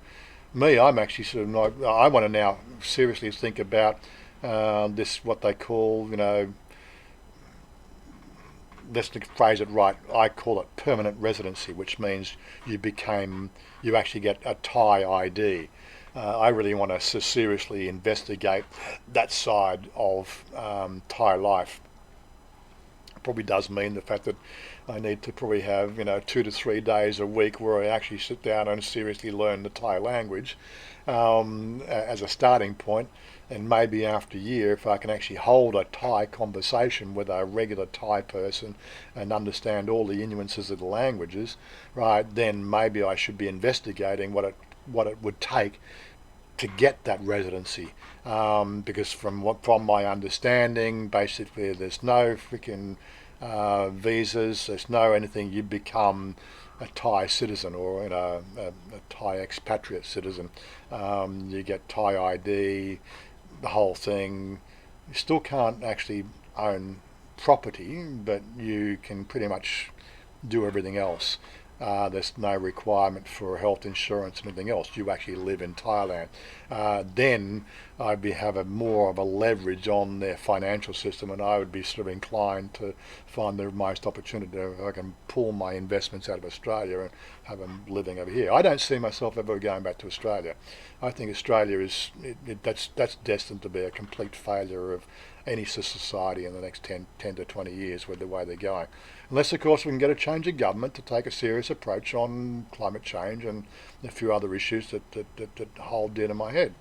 Me, I'm actually sort of not. I want to now seriously think about this, what they call, let's phrase it right. I call it permanent residency, which means you actually get a Thai ID. I really want to seriously investigate that side of Thai life. Probably does mean the fact that I need to probably have 2 to 3 days a week where I actually sit down and seriously learn the Thai language as a starting point, and maybe after a year, if I can actually hold a Thai conversation with a regular Thai person and understand all the nuances of the languages, right, then maybe I should be investigating what it would take to get that residency, because from my understanding, basically there's no freaking visas, there's no anything. You become a Thai citizen or a Thai expatriate citizen. You get Thai ID, the whole thing. You still can't actually own property, but you can pretty much do everything else. There's no requirement for health insurance and anything else. You actually live in Thailand. Then I'd have a more of a leverage on their financial system, and I would be sort of inclined to find the most opportunity if I can pull my investments out of Australia and have them living over here. I don't see myself ever going back to Australia. I think Australia that's destined to be a complete failure of any society in the next 10 to 20 years with the way they're going. Unless, of course, we can get a change of government to take a serious approach on climate change and a few other issues that hold dear to my head.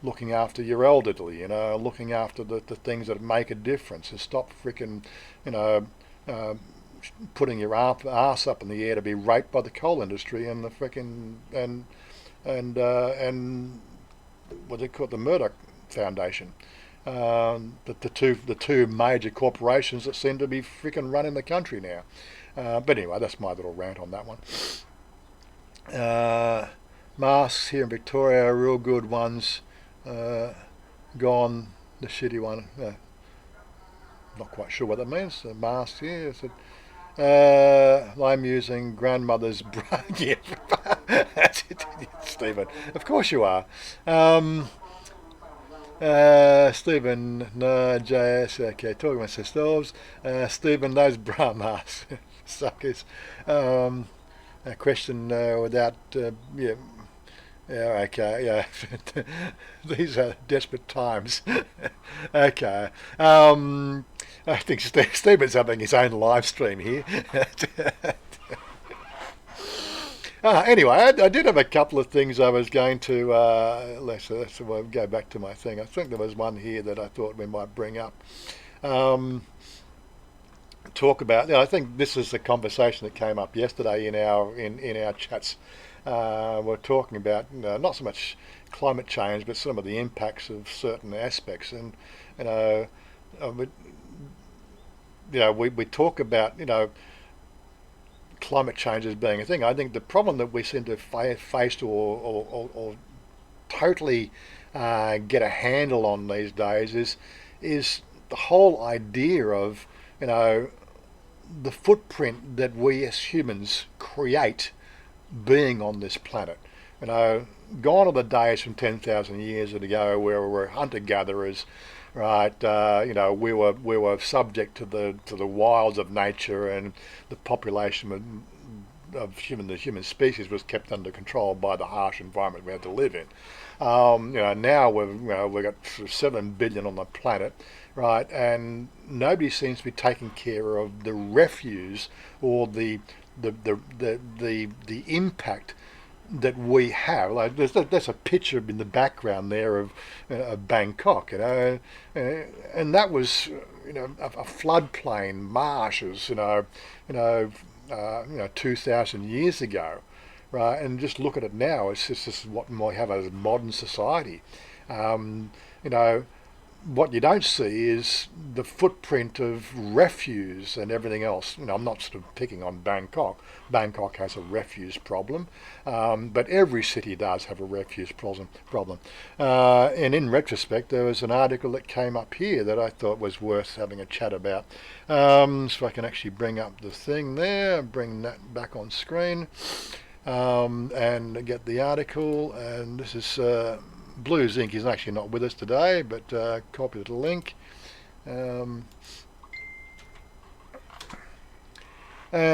Looking after your elderly, looking after the things that make a difference, and stop freaking, putting your ass up in the air to be raped by the coal industry and the freaking and what they call it, the Murdoch Foundation. The two major corporations that seem to be freaking running the country now. But anyway, that's my little rant on that one. Masks here in Victoria are real good ones. Gone the shitty one. Not quite sure what that means. The masks here. I'm using grandmother's bra. Yeah, that's it, Stephen. Of course you are. Stephen, no, JS, okay, talking about yourselves. Stephen, those bra masks, suckers. A question without, yeah, okay, yeah. These are desperate times. Okay. I think Stephen's having his own live stream here. Anyway, I did have a couple of things I was going to, let's go back to my thing. I think there was one here that I thought we might bring up. Talk about, I think this is the conversation that came up yesterday in our chats. We're talking about not so much climate change, but some of the impacts of certain aspects. And, we talk about, climate change as being a thing. I think the problem that we seem to face or totally get a handle on these days is the whole idea of the footprint that we as humans create being on this planet. Gone are the days from 10,000 years ago where we were hunter-gatherers, right? We were subject to the wilds of nature, and the population of the human species was kept under control by the harsh environment we had to live in. Now we've got 7 billion on the planet, right? And nobody seems to be taking care of the refuse or the impact that we have. Like there's a picture in the background there of Bangkok, and that was a floodplain, marshes, 2,000 years ago, right? And just look at it now. It's just what we have as modern society. What you don't see is the footprint of refuse and everything else. I'm not sort of picking on Bangkok. Bangkok has a refuse problem, but every city does have a refuse problem. And in retrospect, there was an article that came up here that I thought was worth having a chat about. So I can actually bring up the thing there, bring that back on screen, and get the article. And this is Blue Zinc is actually not with us today, but copy the link. And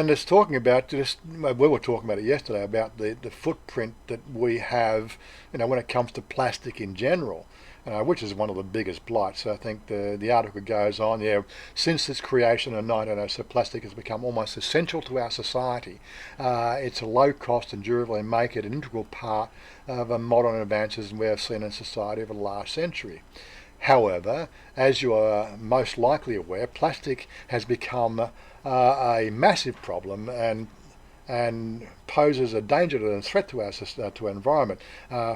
it's talking about just, we were talking about it yesterday, about the footprint that we have, when it comes to plastic in general, which is one of the biggest blights. So I think the article goes on, since its creation in 1907, plastic has become almost essential to our society. It's a low cost and durable and make it an integral part of modern advances we have seen in society over the last century. However, as you are most likely aware, plastic has become a massive problem and poses a danger and threat to our environment,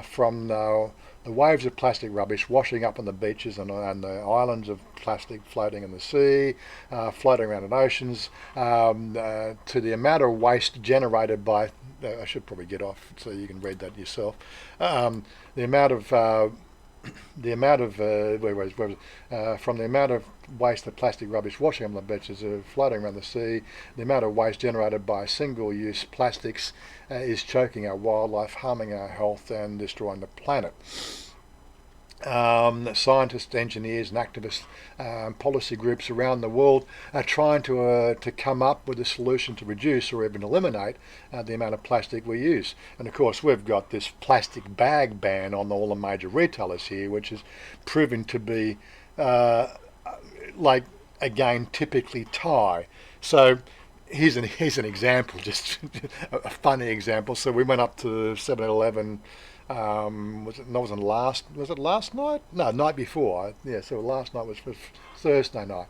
from the waves of plastic rubbish washing up on the beaches and the islands of plastic floating in the sea, floating around in oceans, to the amount of waste generated by, I should probably get off so you can read that yourself, the amount of from the amount of waste of plastic rubbish washing on the beaches, floating around the sea, the amount of waste generated by single-use plastics is choking our wildlife, harming our health, and destroying the planet. Scientists, engineers, and activists, policy groups around the world are trying to come up with a solution to reduce or even eliminate the amount of plastic we use. And of course, we've got this plastic bag ban on all the major retailers here, which is proving to be, again, typically Thai. So here's an example, just a funny example. So we went up to 7-Eleven. Was it last night? No, night before. So last night was Thursday night.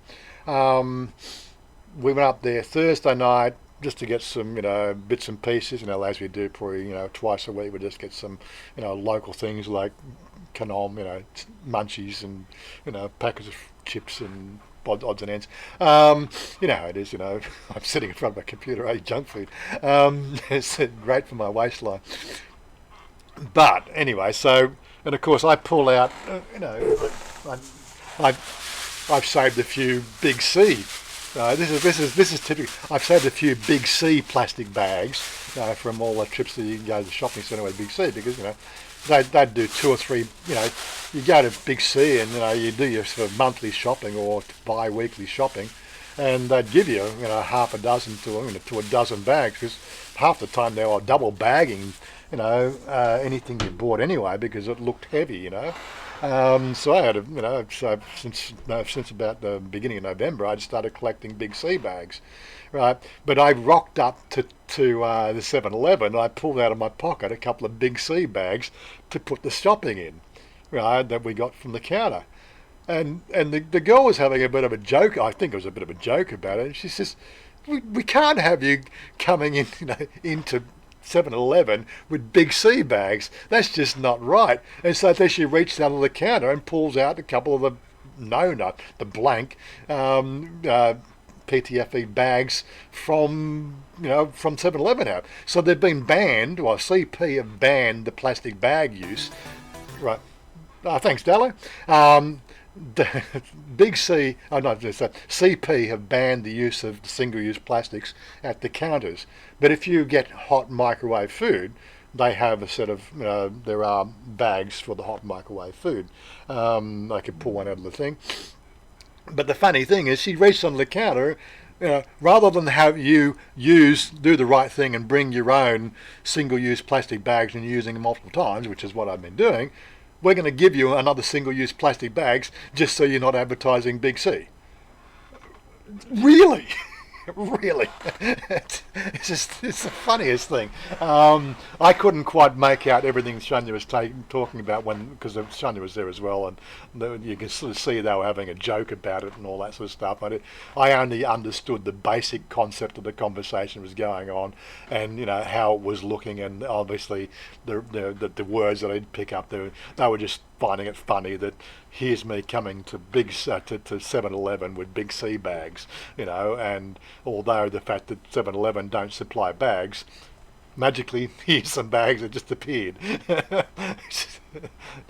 We went up there Thursday night just to get some, bits and pieces, as we do probably, twice a week. We just get some, local things like kanom, munchies and, packets of chips and odds and ends. You know how it is, I'm sitting in front of a computer, I eat junk food. It's great for my waistline. But anyway, so, and of course I pull out, I've saved a few Big C. This is typical. I've saved a few Big C plastic bags from all the trips that you can go to the shopping centre with Big C, because they'd do 2 or 3. You go to Big C and you do your sort of monthly shopping or bi-weekly shopping, and they'd give you half a dozen to a dozen bags, because half the time they were double bagging anything you bought anyway, because it looked heavy, So I had since about the beginning of November, I'd started collecting Big C bags, right? But I rocked up to the 7-Eleven. I pulled out of my pocket a couple of Big C bags to put the shopping in, right? That we got from the counter, and the girl was having a bit of a joke. I think it was a bit of a joke about it. And she says, "We can't have you coming in, into 7-Eleven with Big C bags. That's just not right." And so then she reached under the counter and pulls out a couple of the blank PTFE bags from 7-Eleven out. So they've been banned, or CP have banned the plastic bag use. Right. Thanks, Dallo. The Big C, CP have banned the use of single-use plastics at the counters. But if you get hot microwave food, they have a set of, there are bags for the hot microwave food. I could pull one out of the thing. But the funny thing is, she reached on the counter, rather than have you do the right thing and bring your own single-use plastic bags and using them multiple times, which is what I've been doing, we're going to give you another single-use plastic bags just so you're not advertising Big C. Really? Really? It's the funniest thing. I couldn't quite make out everything Chanya was talking about because Chanya was there as well, and you can sort of see they were having a joke about it and all that sort of stuff. I only understood the basic concept of the conversation was going on, and how it was looking, and obviously the words that I'd pick up, they were just finding it funny that here's me coming to to 7-Eleven with big sea bags, and although the fact that 7-Eleven don't supply bags, magically here's some bags that just appeared.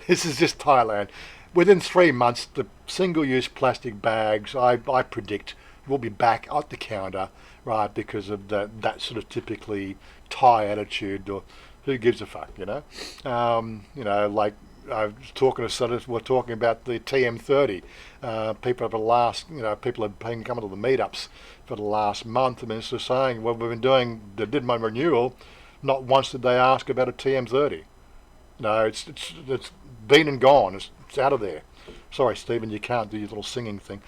This is just Thailand. Within 3 months, the single-use plastic bags, I predict, will be back at the counter, right, because of that sort of typically Thai attitude, or who gives a fuck, like I was talking to we're talking about the TM30. People have been coming to the meetups for the last month, and it's just saying, well, we've been doing, they did my renewal, not once did they ask about a TM30. No, it's been and gone. It's out of there. Sorry, Stephen, you can't do your little singing thing.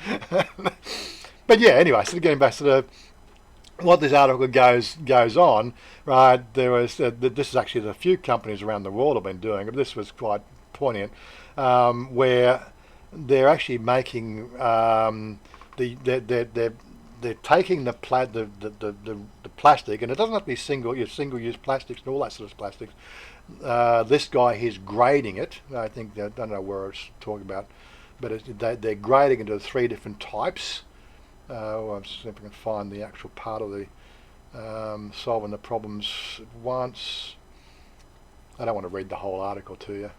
But yeah, anyway, so getting back to what this article goes on, right? There was this is actually a few companies around the world have been doing, but this was quite poignant, where they're actually making they're taking the plastic, and it doesn't have to be single-use plastics and all that sort of plastics. This guy he's grading it. I don't know where it's talking about, but they're grading into 3 different types. I'll see if I can find the actual part of the solving the problems at once. I don't want to read the whole article to you.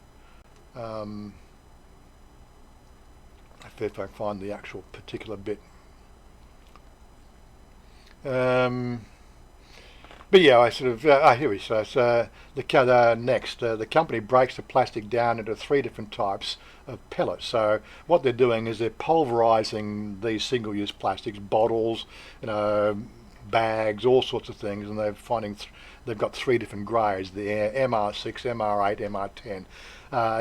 If I can find the actual particular bit. But yeah, I sort of here we go. So next, the company breaks the plastic down into 3 different types of pellets. So what they're doing is they're pulverizing these single-use plastics, bottles, bags, all sorts of things, and they're finding they've got 3 different grades: the MR6, MR8, MR10.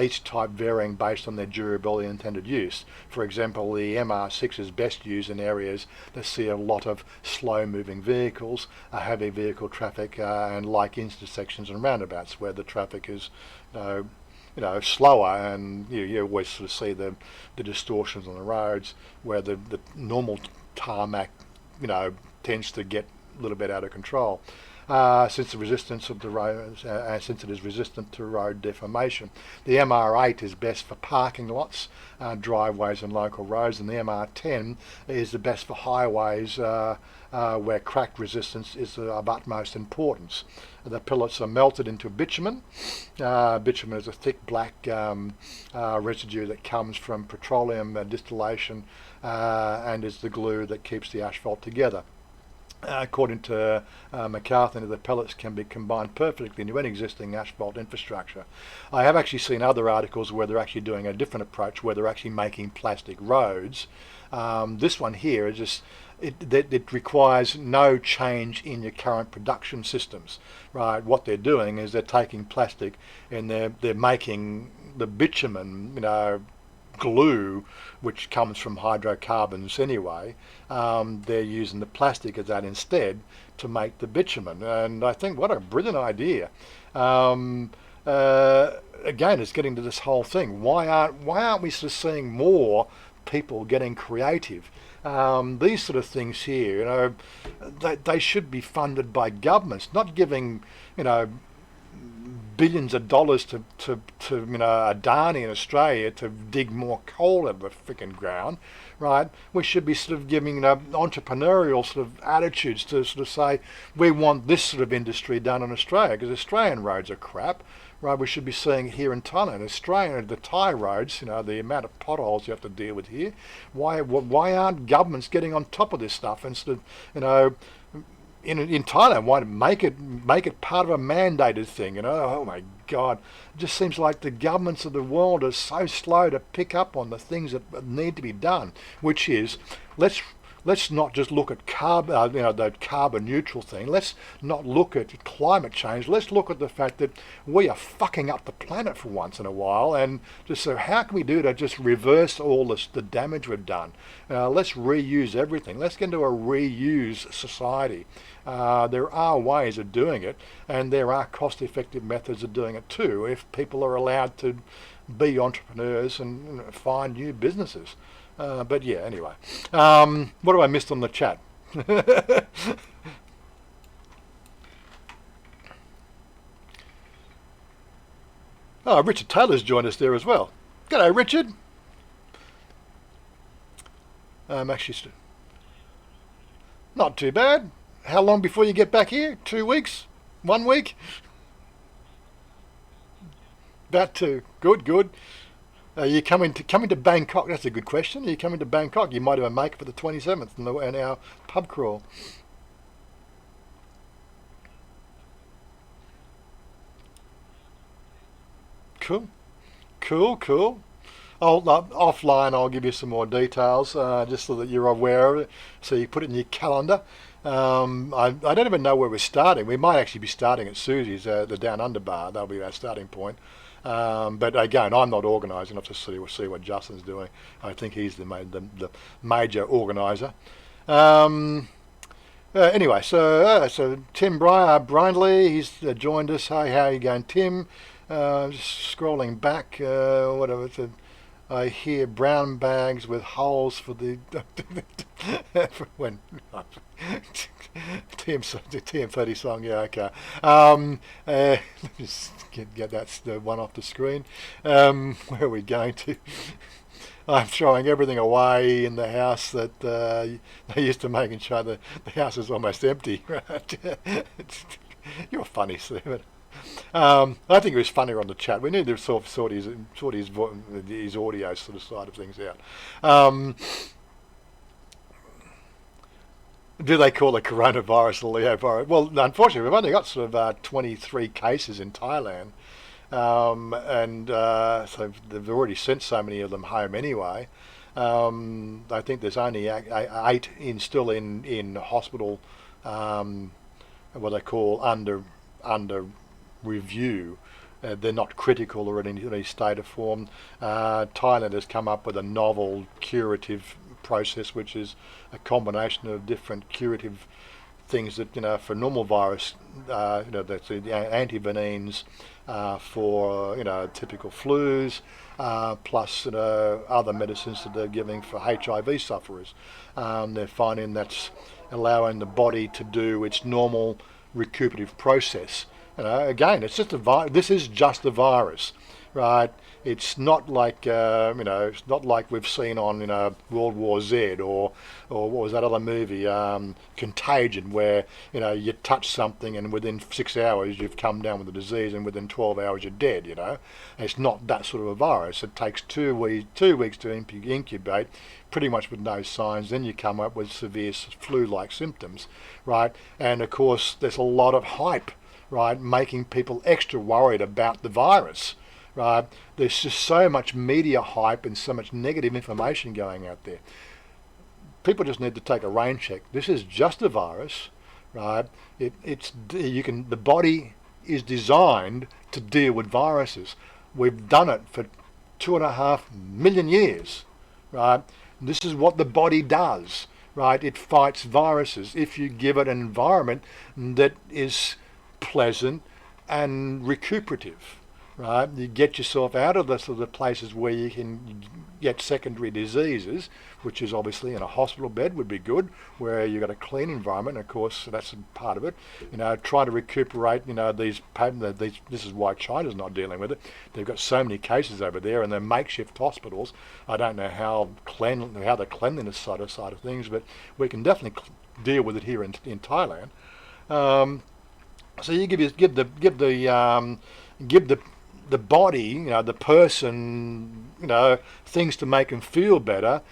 Each type varying based on their durability and intended use. For example, the MR6 is best used in areas that see a lot of slow-moving vehicles, heavy vehicle traffic, and like intersections and roundabouts where the traffic is, slower, and you always sort of see the distortions on the roads where the normal tarmac, tends to get a little bit out of control. Since the resistance of the road, since it is resistant to road deformation. The MR8 is best for parking lots, driveways and local roads, and the MR10 is the best for highways where crack resistance is of utmost importance. The pellets are melted into bitumen. Bitumen is a thick black residue that comes from petroleum distillation and is the glue that keeps the asphalt together. According to McCarthy, the pellets can be combined perfectly into any existing asphalt infrastructure. I have actually seen other articles where they're actually doing a different approach, where they're actually making plastic roads. This one here is just it requires no change in your current production systems, right? What they're doing is they're taking plastic and they're making the bitumen, glue, which comes from hydrocarbons anyway. They're using the plastic of that instead to make the bitumen, and I think what a brilliant idea. Again, it's getting to this whole thing. Why aren't we sort of seeing more people getting creative? These sort of things here, they should be funded by governments, not giving, billions of dollars to Adani in Australia to dig more coal out of the freaking ground, right? We should be sort of giving entrepreneurial sort of attitudes to sort of say, we want this sort of industry done in Australia, because Australian roads are crap, right? We should be seeing here in Thailand, the Thai roads, the amount of potholes you have to deal with here. Why aren't governments getting on top of this stuff and sort of, in Thailand, why make it part of a mandated thing? Oh my God, it just seems like the governments of the world are so slow to pick up on the things that need to be done. Which is, let's not just look at the carbon neutral thing. Let's not look at climate change. Let's look at the fact that we are fucking up the planet for once in a while, and just so how can we do to just reverse all the damage we've done? Let's reuse everything. Let's get into a reuse society. There are ways of doing it, and there are cost-effective methods of doing it too, if people are allowed to be entrepreneurs and find new businesses. But yeah, anyway. What have I missed on the chat? Oh, Richard Taylor's joined us there as well. G'day, Richard. Actually, not too bad. How long before you get back here? 2 weeks? 1 week? About two. Good, good. Are you coming to Bangkok? That's a good question. Are you coming to Bangkok? You might even make it for the 27th in our pub crawl. Cool, cool, cool. Offline, I'll give you some more details, just so that you're aware of it. So you put it in your calendar. I don't even know where we're starting. We might actually be starting at Susie's, the Down Under bar. That'll be our starting point. But again, I'm not organising. I'll just see what Justin's doing. I think he's the major organiser. Um, anyway, so Tim Brindley, he's joined us. Hi, how are you going, Tim? Just scrolling back, whatever. I hear brown bags with holes for the when TM30 song. Yeah, okay. Let me just get that the one off the screen. Where are we going to? I'm throwing everything away in the house that they used to making sure that the house is almost empty. Right? You're funny, Stephen. I think it was funnier on the chat. We need to sort his audio sort of side of things out. Do they call the coronavirus the Leo virus? Well, unfortunately, we've only got sort of 23 cases in Thailand, and so they've already sent so many of them home anyway. I think there's only eight still in hospital, what they call under review. They're not critical or in any state of form. Thailand has come up with a novel curative process, which is a combination of different curative things that, for normal virus, that's the antivenines for, typical flus, plus, other medicines that they're giving for HIV sufferers. They're finding that's allowing the body to do its normal recuperative process. Again, it's just this is just a virus, right? It's not like it's not like we've seen on World War Z or what was that other movie, Contagion, where you touch something and within 6 hours you've come down with the disease and within 12 hours you're dead. It's not that sort of a virus. It takes 2 weeks to incubate, pretty much with no signs. Then you come up with severe flu-like symptoms, right? And of course, there's a lot of hype, right, making people extra worried about the virus, right? There's just so much media hype and so much negative information going out there. People just need to take a rain check. This is just a virus, right? The body is designed to deal with viruses. We've done it for 2.5 million years, right? This is what the body does, right? It fights viruses if you give it an environment that is pleasant and recuperative, right? You get yourself out of the sort of places where you can get secondary diseases, which is obviously in a hospital bed would be good, where you've got a clean environment. Of course, that's a part of it. Try to recuperate. This is why China's not dealing with it. They've got so many cases over there, and they're makeshift hospitals. I don't know how the cleanliness side of things, but we can definitely deal with it here in Thailand. So you give the body, the person, things to make them feel better.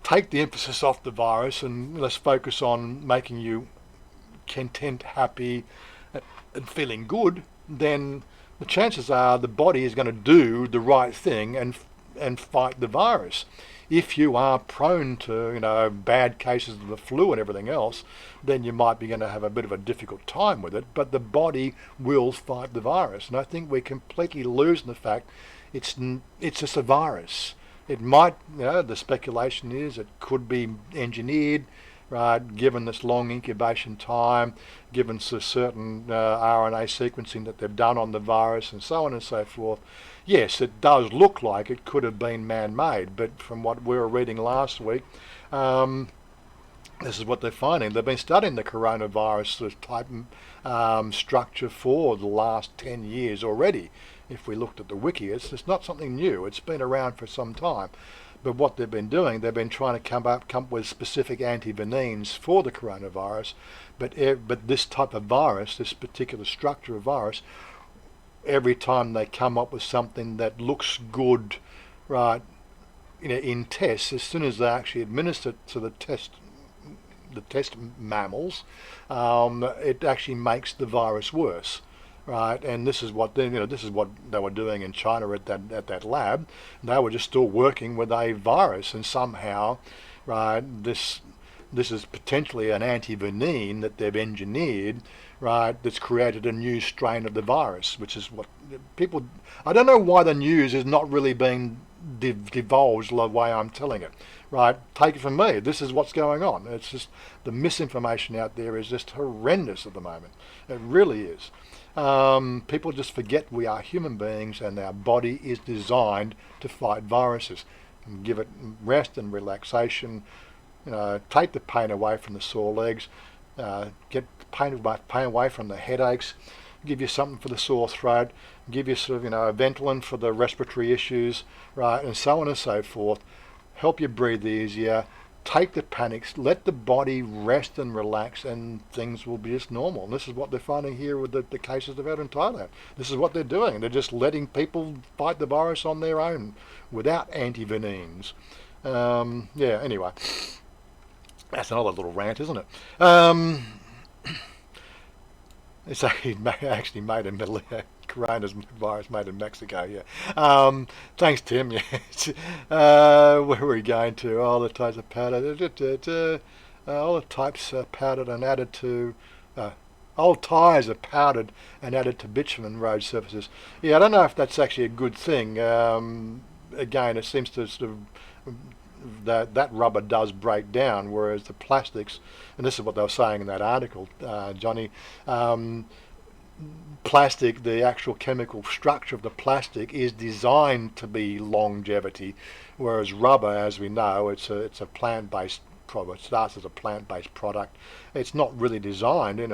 Take the emphasis off the virus and let's focus on making you content, happy, and feeling good. Then the chances are the body is going to do the right thing and fight the virus. If you are prone to, bad cases of the flu and everything else, then you might be going to have a bit of a difficult time with it, but the body will fight the virus. And I think we're completely losing the fact it's just a virus. It might, the speculation is it could be engineered, right, given this long incubation time, given certain RNA sequencing that they've done on the virus and so on and so forth. Yes, it does look like it could have been man-made, but from what we were reading last week, this is what they're finding. They've been studying the coronavirus type structure for the last 10 years already. if we looked at the wiki, it's not something new. It's been around for some time. But what they've been doing, they've been trying to come up with specific antivenines for the coronavirus. But this type of virus, this particular structure of virus, every time they come up with something that looks good, right, in tests, as soon as they actually administer it to the test mammals, it actually makes the virus worse, right? And this is what this is what they were doing in China at that lab. They were just still working with a virus, and somehow, right, this is potentially an antivenin that they've engineered, right, that's created a new strain of the virus, which is what people. I don't know why the news is not really being divulged the way I'm telling it, right? Take it from me. This is what's going on. It's just the misinformation out there is just horrendous at the moment. It really is. People just forget we are human beings and our body is designed to fight viruses. And give it rest and relaxation. Take the pain away from the sore legs. Get pain away from the headaches. Give you something for the sore throat, give you sort of, a Ventolin for the respiratory issues, right, and so on and so forth. Help you breathe easier, take the panics, let the body rest and relax, and things will be just normal. And this is what they're finding here with the cases they've had in Thailand. This is what they're doing. They're just letting people fight the virus on their own without antivenins. Anyway, that's another little rant, isn't it? It's actually made in coronavirus made in Mexico, yeah. Thanks, Tim, yeah. Where were we going to? All the types are powdered. All the types are powdered and added to... old tyres are powdered and added to bitumen road surfaces. Yeah, I don't know if that's actually a good thing. Again, it seems to sort of... that rubber does break down, whereas the plastics, and this is what they were saying in that article, Johnny, plastic, the actual chemical structure of the plastic is designed to be longevity, whereas rubber, as we know, it's a plant-based product. It starts as a plant-based product. It's not really designed, it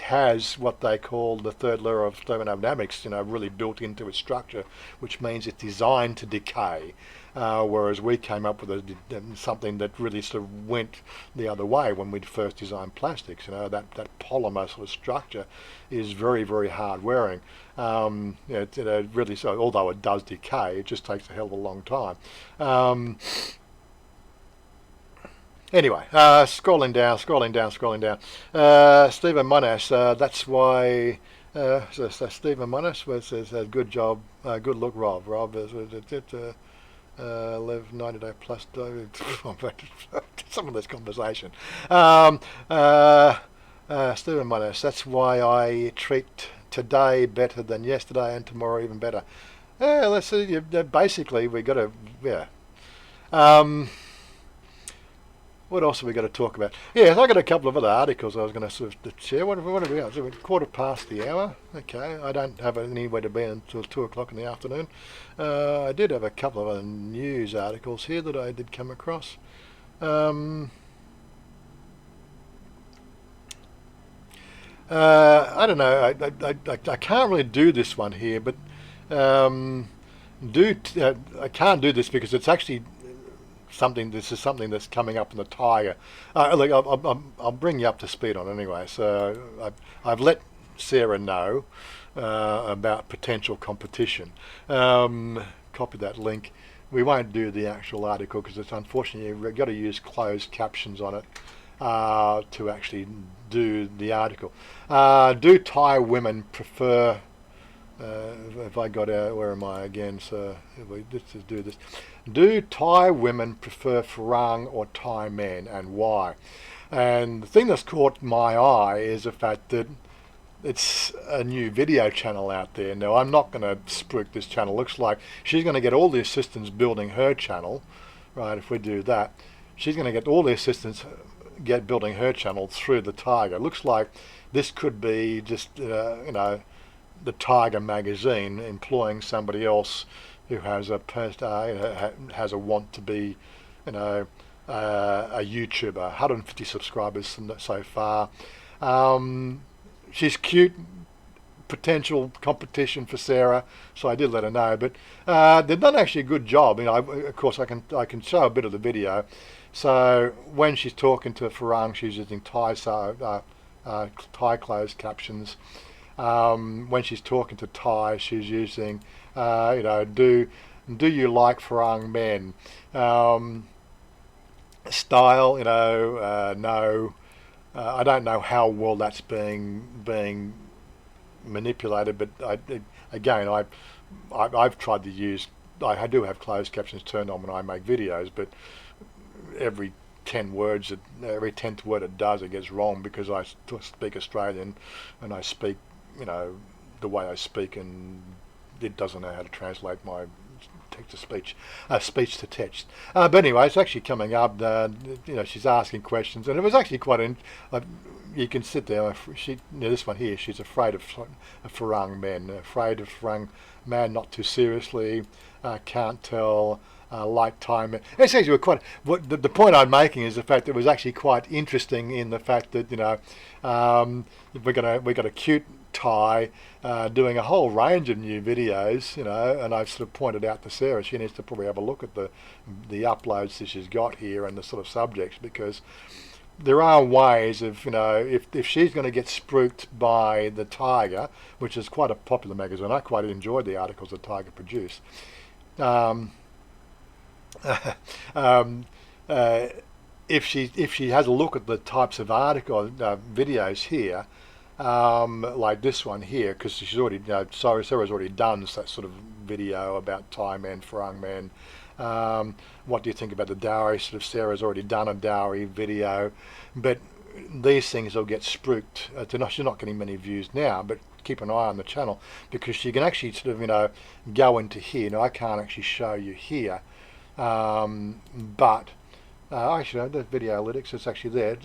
has what they call the third layer of thermodynamics, really built into its structure, which means it's designed to decay. Whereas we came up with something that really sort of went the other way when we first designed plastics. That polymer sort of structure is very, very hard wearing. Really, so although it does decay, it just takes a hell of a long time. Anyway, scrolling down. Stephen Monash, that's why. So Stephen Monash says, "Good job, good look, Rob. Rob is live 90 day plus." Some of this conversation. Stephen Monash, that's why I treat today better than yesterday and tomorrow even better. Let's see. Basically, we got to. What else have we got to talk about? Yeah, I got a couple of other articles I was going to sort of share. What have we got? So we're 1:15. Okay, I don't have anywhere to be until 2 o'clock in the afternoon. I did have a couple of other news articles here that I did come across. I don't know. I can't really do this one here, but I can't do this because it's actually this is something that's coming up in the Tiger. Look, I'll bring you up to speed on it anyway. So I've let Sarah know about potential competition. Copy that link. We won't do the actual article because it's unfortunately we've got to use closed captions on it to actually do the article. Do Thai women prefer... if I got out, where am I again? So let's just do this. Do Thai women prefer Farang or Thai men, and why? And the thing that's caught my eye is the fact that it's a new video channel out there. Now, I'm not going to spruik this channel. Looks like she's going to get all the assistants building her channel, right? If we do that, she's going to get all the assistants building her channel through the Tiger. Looks like this could be just the Tiger magazine employing somebody else who has a want to be, a YouTuber. 150 subscribers so far. She's cute, potential competition for Sarah, so I did let her know. But they've done actually a good job. Of course, I can show a bit of the video. So when she's talking to Farang, she's using Thai closed captions. When she's talking to Thai, she's using, do you like Farang men? Style, no. I don't know how well that's being manipulated, but I've tried to use. I do have closed captions turned on when I make videos, but every 10th word it does, it gets wrong because I speak Australian and I speak, the way I speak, and it doesn't know how to translate my text to speech, speech to text. But anyway, it's actually coming up. She's asking questions, and it was actually quite. You can sit there. This one here, she's afraid of Farang men, afraid of Farang man, not too seriously. Can't tell. Like time. It's actually quite. The point I'm making is the fact that it was actually quite interesting in the fact that we got a cute Thai doing a whole range of new videos, and I've sort of pointed out to Sarah she needs to probably have a look at the uploads that she's got here and the sort of subjects, because there are ways of, if she's going to get spooked by the Tiger, which is quite a popular magazine. I quite enjoyed the articles that Tiger produced. If she has a look at the types of videos here, like this one here, because she's already, Sarah's already done that sort of video about Thai men, Farang men. What do you think about the dowry? Sort of Sarah's already done a dowry video, but these things will get spooked. She's not getting many views now, but keep an eye on the channel, because she can actually sort of, go into here. Now I can't actually show you here. But actually, the video analytics, it's actually there.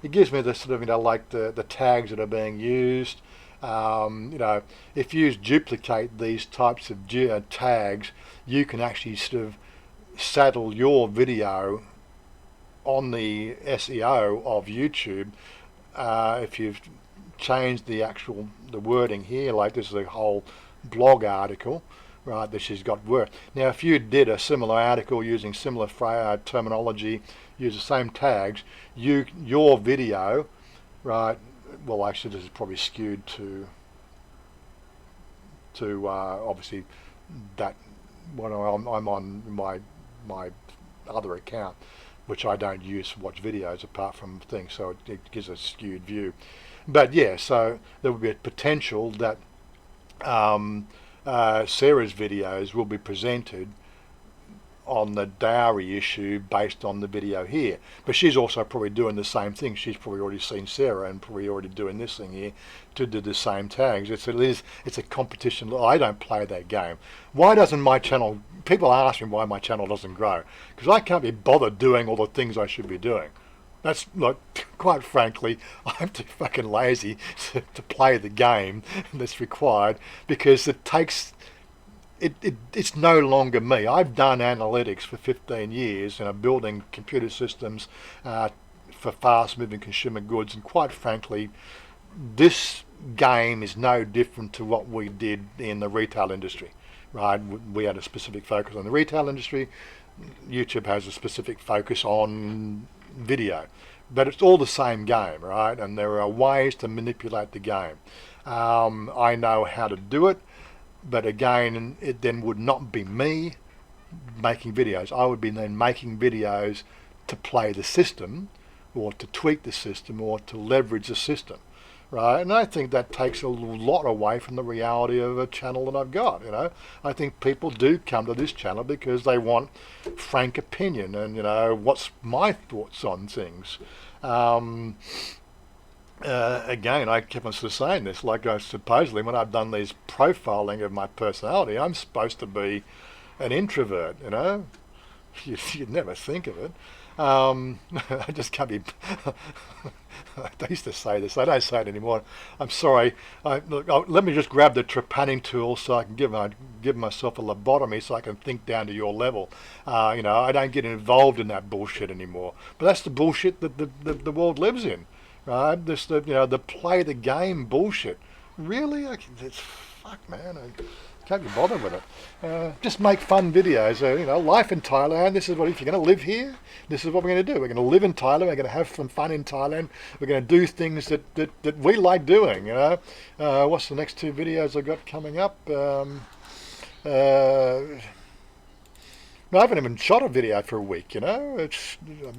It gives me the sort of, like the tags that are being used. If you duplicate these types of tags, you can actually sort of saddle your video on the SEO of YouTube. If you've changed the wording here, like this is a whole blog article, right, that she's got work. Now, if you did a similar article using similar terminology, use the same tags, your video, right, well, actually this is probably skewed to obviously that when I'm on my other account, which I don't use to watch videos apart from things, so it gives a skewed view. But yeah, so there would be a potential that Sarah's videos will be presented on the dowry issue based on the video here. But she's also probably doing the same thing. She's probably already seen Sarah and probably already doing this thing here to do the same tags. It's a competition. I don't play that game. Why doesn't my channel, people ask me why my channel doesn't grow, because I can't be bothered doing all the things I should be doing. That's like, quite frankly, I'm too fucking lazy to play the game that's required, because it takes, it's no longer me. I've done analytics for 15 years, building computer systems for fast-moving consumer goods, and quite frankly, this game is no different to what we did in the retail industry, right? We had a specific focus on the retail industry. YouTube has a specific focus on video, but it's all the same game, right? And there are ways to manipulate the game. I know how to do it, but again, it then would not be me making videos. I would be then making videos to play the system, or to tweak the system, or to leverage the system, right? And I think that takes a lot away from the reality of a channel that I've got. I think people do come to this channel because they want frank opinion and what's my thoughts on things. Again, I keep on sort of saying this, like supposedly when I've done these profiling of my personality, I'm supposed to be an introvert. You'd never think of it. I just can't be. I used to say this. I don't say it anymore. I'm sorry. Let me just grab the trepanning tool so I can give myself a lobotomy so I can think down to your level. I don't get involved in that bullshit anymore. But that's the bullshit that the world lives in, right? The play the game bullshit. Really? It's fuck, man. I can't be bothered with it. Just make fun videos. Life in Thailand. This is what if you're going to live here. This is what we're going to do. We're going to live in Thailand. We're going to have some fun in Thailand. We're going to do things that we like doing. What's the next two videos I've got coming up? No, I haven't even shot a video for a week, I'm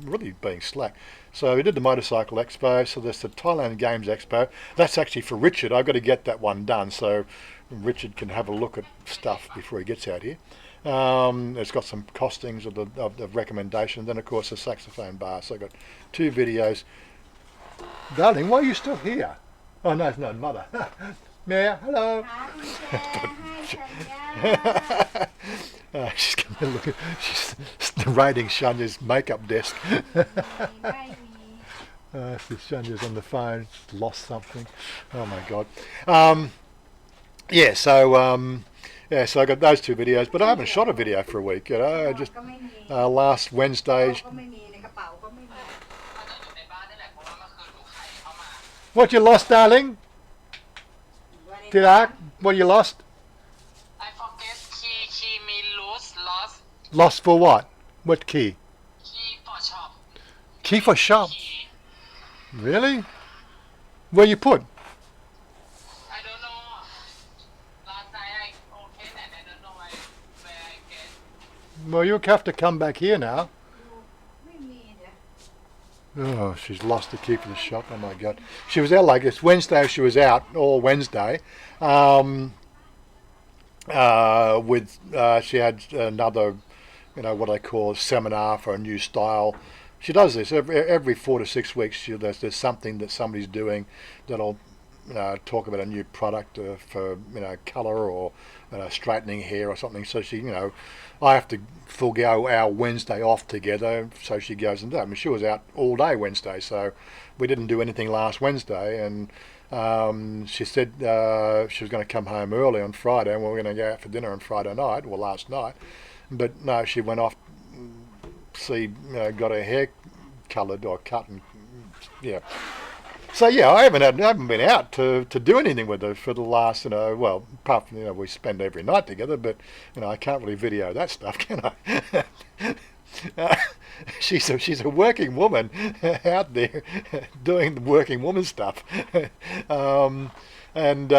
really being slack. So we did the Motorcycle Expo, so there's the Thailand Games Expo. That's actually for Richard. I've got to get that one done so Richard can have a look at stuff before he gets out here. It's got some costings of the recommendation. Then, of course, the saxophone bar. So I've got two videos. Darling, why are you still here? Oh, no, it's not mother. Mia, hello. She's coming to look at, she's raiding Chanya's makeup desk. Chanya's on the phone, lost something. Oh my God. So I got those two videos, but I haven't shot a video for a week. Just last Wednesday. What you lost, darling? What you lost? I forget key mean lost. Lost for what? What key? Key for shop. Key for shop? Key. Really? Where you put? I don't know. Last night I opened and I don't know where I get. Well, you'll have to come back here now. Oh, she's lost the key for the shop. Oh my God. She was out like this. Wednesday she was out all Wednesday. She had another, what I call a seminar for a new style. She does this every 4 to 6 weeks. There's something that somebody's doing that'll talk about a new product for colour or straightening hair or something. So she, I have to forego our Wednesday off together. So she goes and does. I mean, she was out all day Wednesday, so we didn't do anything last Wednesday. And she said she was going to come home early on Friday, and we were going to go out for dinner on Friday night, or last night. But no, she went off. Got her hair coloured or cut, and yeah. So yeah, I haven't been out to do anything with her for the last, apart from we spend every night together, but I can't really video that stuff, can I? She's a working woman out there doing the working woman stuff, and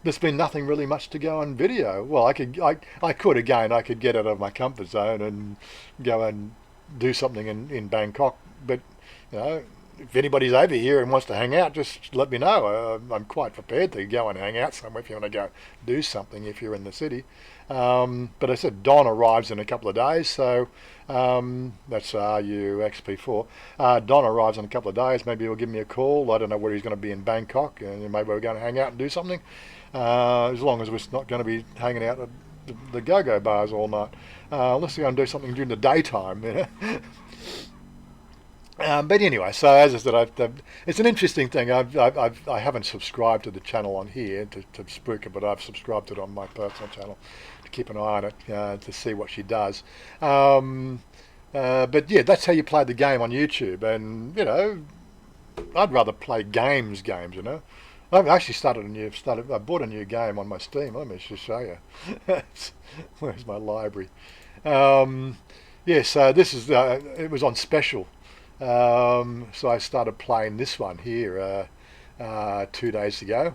there's been nothing really much to go on video. Well, I could get out of my comfort zone and go and do something in Bangkok, but if anybody's over here and wants to hang out, just let me know. I'm quite prepared to go and hang out somewhere if you want to go do something if you're in the city. But I said Don arrives in a couple of days, so that's RUXP4. Don arrives in a couple of days. Maybe he'll give me a call. I don't know where he's going to be in Bangkok, and maybe we're going to hang out and do something. As long as we're not going to be hanging out at the go-go bars all night, unless we're going to do something during the daytime. But anyway, so as I said, it's an interesting thing. I haven't subscribed to the channel on here to spook it, but I've subscribed to it on my personal channel to keep an eye on it to see what she does. But yeah, that's how you play the game on YouTube, and I'd rather play games. I've actually I bought a new game on my Steam. Let me just show you. Where's my library? So this is it was on special. So I started playing this one here 2 days ago,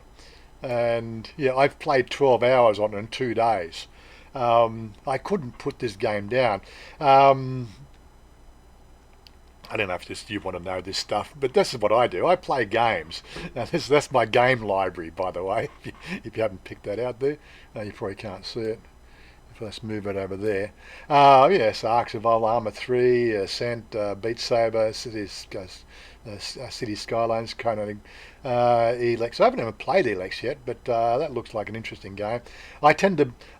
and yeah, I've played 12 hours on it in 2 days. I couldn't put this game down. I don't know if you want to know this stuff, but this is what I do. I play games. Now that's my game library, by the way. If you haven't picked that out there, you probably can't see it. Let's move it over there. Yes, Arcs of Armour 3, Ascent, Beat Saber, City Skylines, Conan, Elex. I haven't even played Elex yet, but that looks like an interesting game. I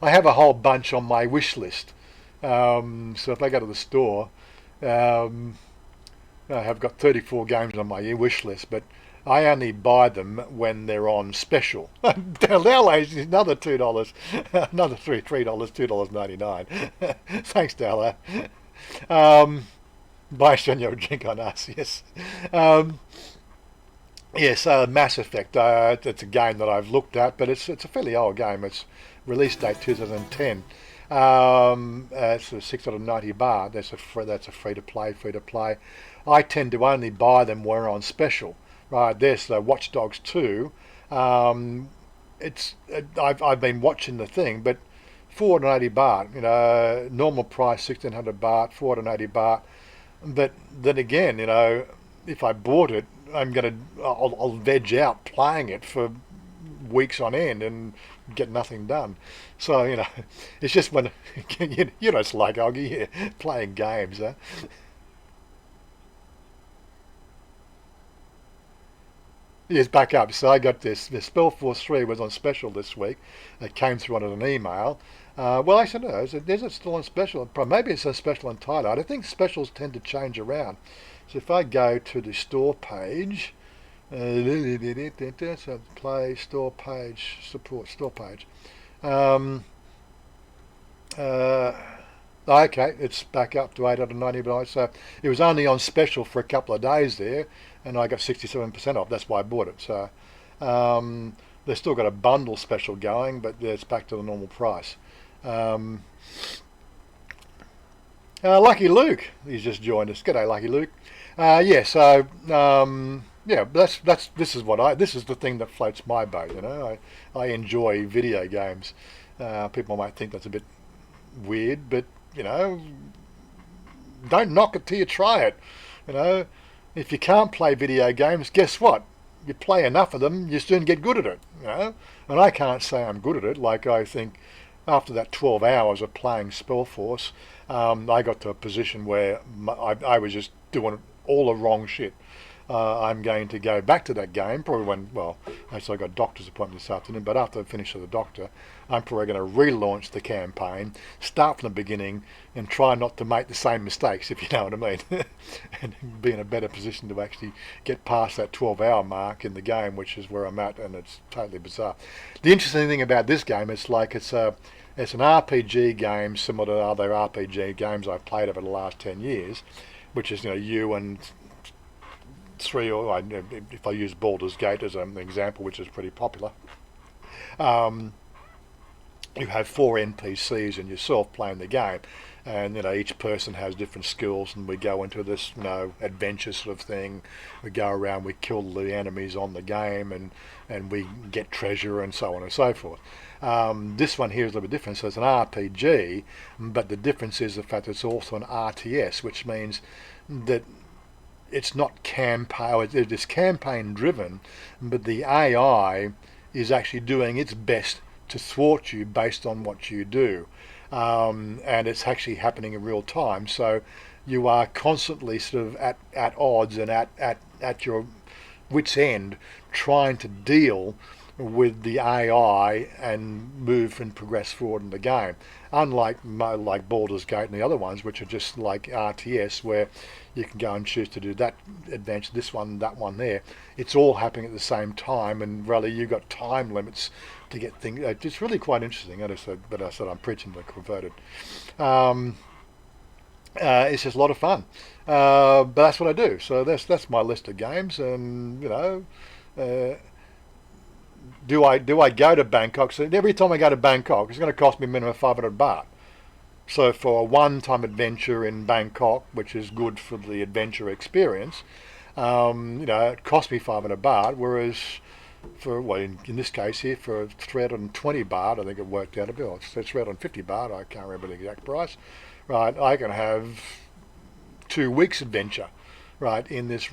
have a whole bunch on my wish list. So if I go to the store, I have got 34 games on my wish list, but I only buy them when they're on special. Dallage is another $2, another $3, $2.99. Thanks, Dalla. Buy Chanya, drink on us, yes. Yes, Mass Effect. It's a game that I've looked at, but it's a fairly old game. It's release date 2010. It's a 690 baht. That's a free to play. I tend to only buy them when they're on special. Right, there's the Watch Dogs 2. Um, I've been watching the thing, but 480 baht. Normal price 1600 baht, 480 baht. But then again, if I bought it, I'll veg out playing it for weeks on end and get nothing done. So it's just when it's like Oggy here playing games, huh? Yes, back up. So I got this. The Spellforce 3 was on special this week. It came through on an email. Well, actually, no. Is it still on special? Maybe it's on special in Thailand. I think specials tend to change around. So if I go to the store page, so play store page, support store page. Um, uh, okay, it's back up to 890 baht. So it was only on special for a couple of days there, and I got 67% off. That's why I bought it. So they've still got a bundle special going, but it's back to the normal price. Um, Lucky Luke, he's just joined us. G'day, Lucky Luke. Yeah, so yeah, this is the thing that floats my boat. I enjoy video games. People might think that's a bit weird, but you know, don't knock it till you try it. You know, if you can't play video games, guess what? You play enough of them, you soon get good at it. And I can't say I'm good at it. Like I think after that 12 hours of playing Spellforce, I got to a position where I was just doing all the wrong shit. I'm going to go back to that game probably actually I got a doctor's appointment this afternoon, but after I finish with the doctor, I'm probably going to relaunch the campaign, start from the beginning, and try not to make the same mistakes, if you know what I mean, and be in a better position to actually get past that 12-hour mark in the game, which is where I'm at, and it's totally bizarre. The interesting thing about this game, it's an RPG game similar to other RPG games I've played over the last 10 years, which is you and if I use Baldur's Gate as an example, which is pretty popular. Um, you have four NPCs and yourself playing the game, and each person has different skills, and we go into this adventure sort of thing. We go around, we kill the enemies on the game, and we get treasure and so on and so forth. This one here is a little bit different. So it's an RPG, but the difference is the fact that it's also an RTS, which means that it's not campaign. It's campaign driven, but the AI is actually doing its best to thwart you based on what you do, and it's actually happening in real time. So you are constantly sort of at odds and at your wit's end, trying to deal with the AI and move and progress forward in the game. Unlike like Baldur's Gate and the other ones, which are just like RTS, where you can go and choose to do that adventure, this one, that one there. It's all happening at the same time, and really you've got time limits to get things. It's really quite interesting. But I said I'm preaching to the converted. Um, it's just a lot of fun. But that's what I do. So that's my list of games, and Uh, do I go to Bangkok? So every time I go to Bangkok, it's going to cost me minimum 500 baht. So for a one-time adventure in Bangkok, which is good for the adventure experience, it cost me 500 baht. Whereas in this case here, for 320 baht, I think it worked out a bit. It's 350 baht. I can't remember the exact price. Right, I can have 2 weeks adventure, right, in this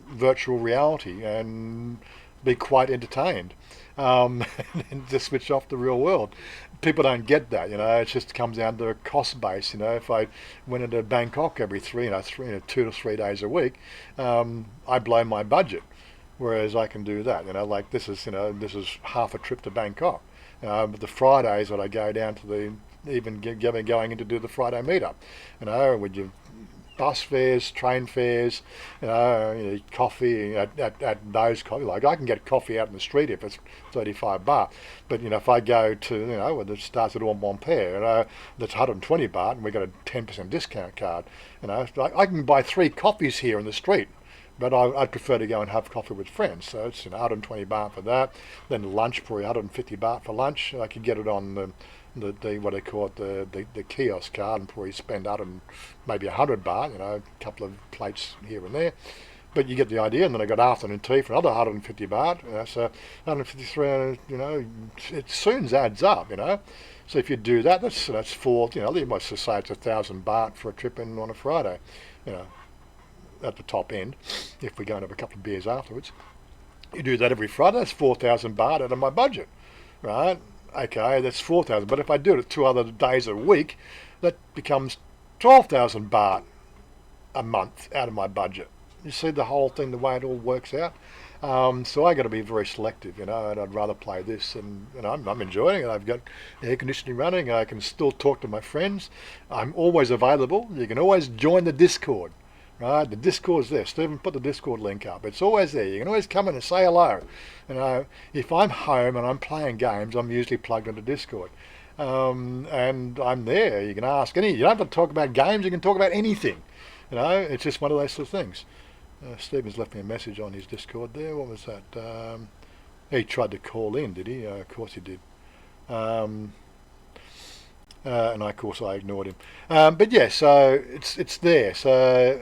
virtual reality and be quite entertained, and just switch off the real world. People don't get that, it just comes down to a cost base. If I went into Bangkok every 2 to 3 days a week, I blow my budget. Whereas I can do that, like this is half a trip to Bangkok. But the Fridays that I go down to going in to do the Friday meetup, with your bus fares, train fares, coffee at those coffee. Like I can get coffee out in the street if it's 35 baht, but if I go to when it starts at one pair, that's 120 baht, and we got a 10% discount card. I can buy 3 coffees here in the street But I'd prefer to go and have coffee with friends. So it's 120 baht for that. Then lunch, probably 150 baht for lunch. I could get it on the what they call it, the kiosk card, and probably spend maybe 100 baht. A couple of plates here and there. But you get the idea. And then I got afternoon tea for another 150 baht. So 153. It soon adds up. So if you do that, that's four. You might say it's 1,000 baht for a trip in on a Friday. At the top end, if we go and have a couple of beers afterwards. You do that every Friday, that's 4,000 baht out of my budget, right? Okay, that's 4,000, but if I do it 2 other days a week, that becomes 12,000 baht a month out of my budget. You see the whole thing, the way it all works out? So I got to be very selective, and I'd rather play this, and I'm enjoying it. I've got air conditioning running, I can still talk to my friends. I'm always available. You can always join the Discord. Right, the Discord's there. Stephen put the Discord link up. It's always there. You can always come in and say hello. If I'm home and I'm playing games, I'm usually plugged into Discord, and I'm there. You can ask any. You don't have to talk about games. You can talk about anything. It's just one of those sort of things. Stephen's left me a message on his Discord there. What was that? He tried to call in, did he? Of course he did. And of course I ignored him. But yeah, so it's there. So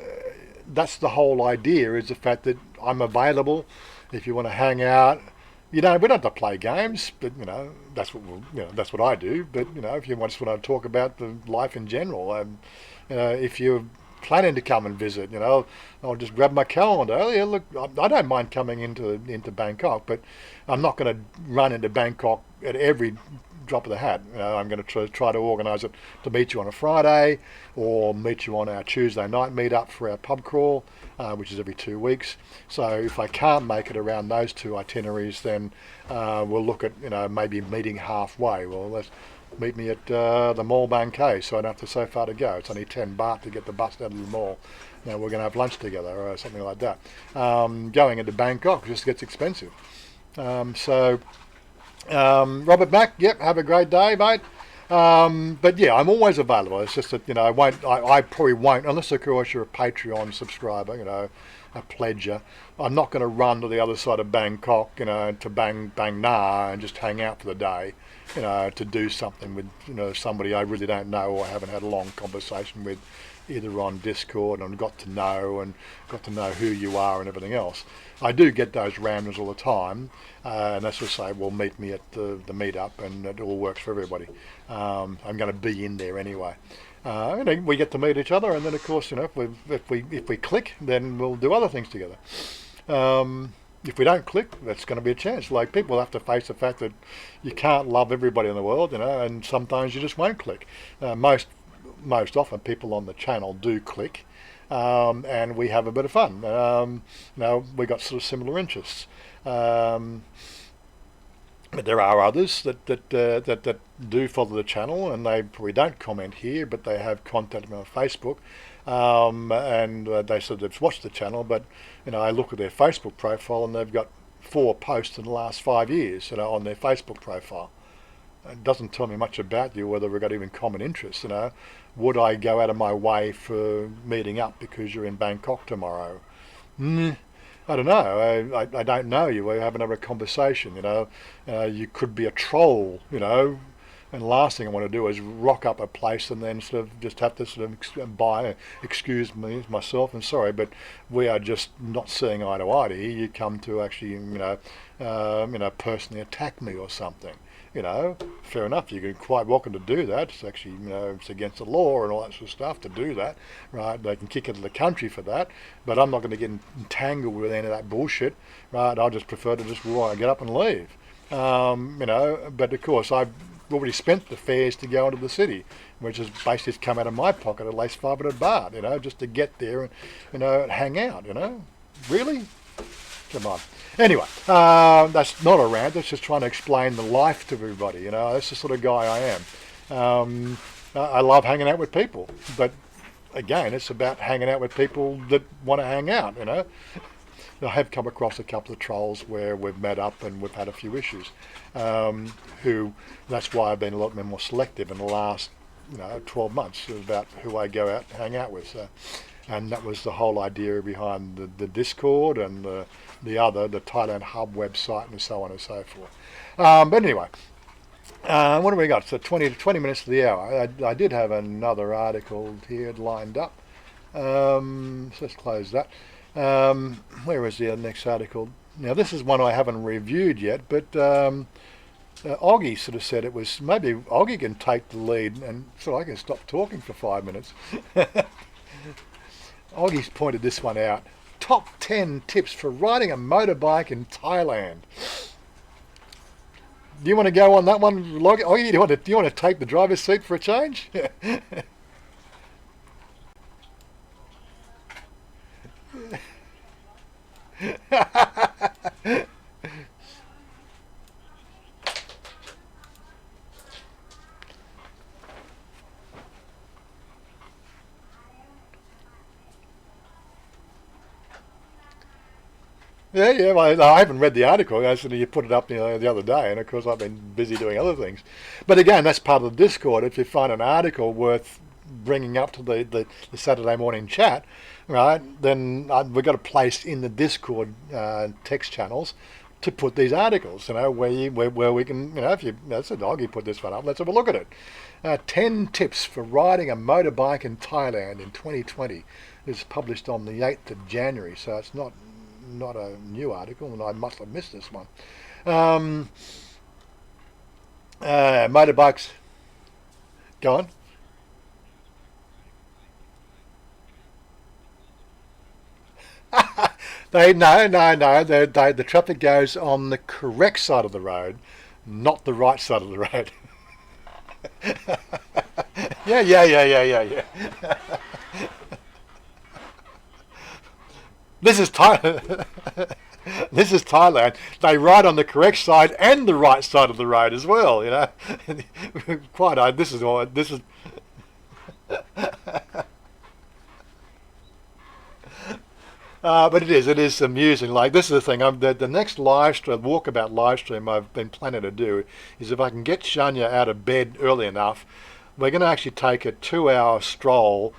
that's the whole idea, is the fact that I'm available if you want to hang out. We don't have to play games, but that's what I do. But if you just want to talk about the life in general, if you're planning to come and visit, I'll just grab my calendar. Oh, yeah, look, I don't mind coming into Bangkok, but I'm not going to run into Bangkok at every drop of the hat. I'm going to try to organise it to meet you on a Friday, or meet you on our Tuesday night meetup for our pub crawl, which is every 2 weeks. So if I can't make it around those two itineraries, then we'll look at maybe meeting halfway. Well, let's meet me at the mall Bangkok, so I don't have to so far to go. It's only 10 baht to get the bus down to the mall. We're going to have lunch together or something like that. Going into Bangkok just gets expensive. Robert Mack, yep, have a great day, mate. But yeah, I'm always available. It's just that I probably won't, unless of course you're a Patreon subscriber, a pledger. I'm not going to run to the other side of Bangkok, to Bang Na and just hang out for the day, to do something with somebody I really don't know or haven't had a long conversation with, either on Discord, and got to know who you are and everything else. I do get those ramblers all the time, and that's just say, well, meet me at the meetup, and it all works for everybody. I'm going to be in there anyway. We get to meet each other, and then of course, if we click, then we'll do other things together. If we don't click, that's going to be a chance. Like, people have to face the fact that you can't love everybody in the world, and sometimes you just won't click. Most often people on the channel do click, and we have a bit of fun. We got sort of similar interests. But there are others that do follow the channel, and they probably don't comment here, but they have contacted me on Facebook, and they said they've watched the channel, but I look at their Facebook profile and they've got 4 posts in the last 5 years on their Facebook profile. It doesn't tell me much about you, whether we've got even common interests. Would I go out of my way for meeting up because you're in Bangkok tomorrow? I don't know. I don't know you. We haven't had a conversation. You could be a troll. And the last thing I want to do is rock up a place and then sort of just have to sort of excuse me myself and sorry, but we are just not seeing eye to eye to here. You come to actually personally attack me or something. Fair enough. You're quite welcome to do that. It's actually, it's against the law and all that sort of stuff to do that, right? They can kick into the country for that, but I'm not going to get entangled with any of that bullshit, right? I just prefer to just get up and leave, But of course, I've already spent the fares to go into the city, which has basically come out of my pocket at least 500 baht, just to get there and, hang out, Really? Come on. Anyway, that's not a rant. That's just trying to explain the life to everybody. That's the sort of guy I am. I love hanging out with people, but again, it's about hanging out with people that want to hang out. I have come across a couple of trolls where we've met up and we've had a few issues. That's why I've been a lot more selective in the last 12 months about who I go out and hang out with. So and that was the whole idea behind the Discord and the Thailand Hub website and so on and so forth. But anyway, what do we got? So 20 minutes to the hour. I did have another article here lined up. So let's close that. Where is the next article? Now this is one I haven't reviewed yet, but Oggy sort of said it was, maybe Oggy can take the lead and so I can stop talking for 5 minutes. Oggy's pointed this one out. Top 10 tips for riding a motorbike in Thailand. Do you want to go on that one, Oggy? Do you want to take the driver's seat for a change? Yeah. I haven't read the article. You put it up the other day, and of course I've been busy doing other things. But again, that's part of the Discord. If you find an article worth bringing up to the Saturday morning chat, right, then we've got a place in the Discord text channels to put these articles, where we can, if you, that's a dog, you put this one up, let's have a look at it. 10 tips for riding a motorbike in Thailand in 2020. It's published on the 8th of January, so it's not a new article, and I must have missed this one. Motorbikes. Go on. The traffic goes on the correct side of the road, not the right side of the road. Yeah. This is Thailand. This is Thailand. They ride on the correct side and the right side of the road as well. Quite. This is. But it is amusing. Like, this is the thing. The next walkabout live stream I've been planning to do is if I can get Chanya out of bed early enough, we're going to actually take a 2-hour stroll.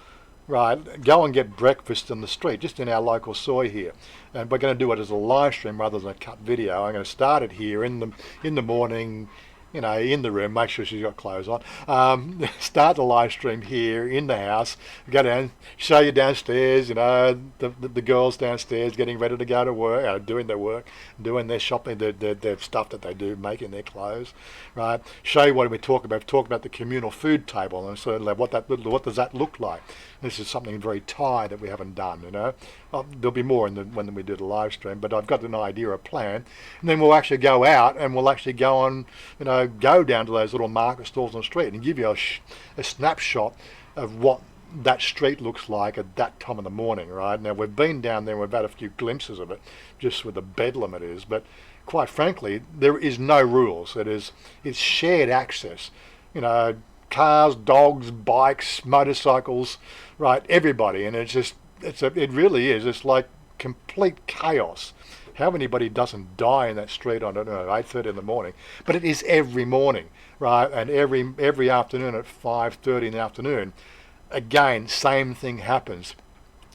Right, go and get breakfast in the street, just in our local soy here, and we're going to do it as a live stream rather than a cut video. I'm going to start it here in the morning, in the room. Make sure she's got clothes on. Start the live stream here in the house. Go down, show you downstairs. The girls downstairs getting ready to go to work, doing their work, doing their shopping, their stuff that they do, making their clothes. Right. Show you what we talk about. Talk about the communal food table and so what does that look like. This is something very Thai that we haven't done, There'll be more when we do the live stream, but I've got an idea, a plan. And then we'll actually go out and we'll actually go on, go down to those little market stalls on the street and give you a snapshot of what that street looks like at that time of the morning, right? Now, we've been down there and we've had a few glimpses of it, just with the bedlam it is, but quite frankly, there is no rules. It's shared access, cars, dogs, bikes, motorcycles, right? Everybody, and it really is. It's like complete chaos. How anybody doesn't die in that street? I don't know, 8:30 in the morning, but it is every morning, right? And every afternoon at 5:30 in the afternoon, again, same thing happens.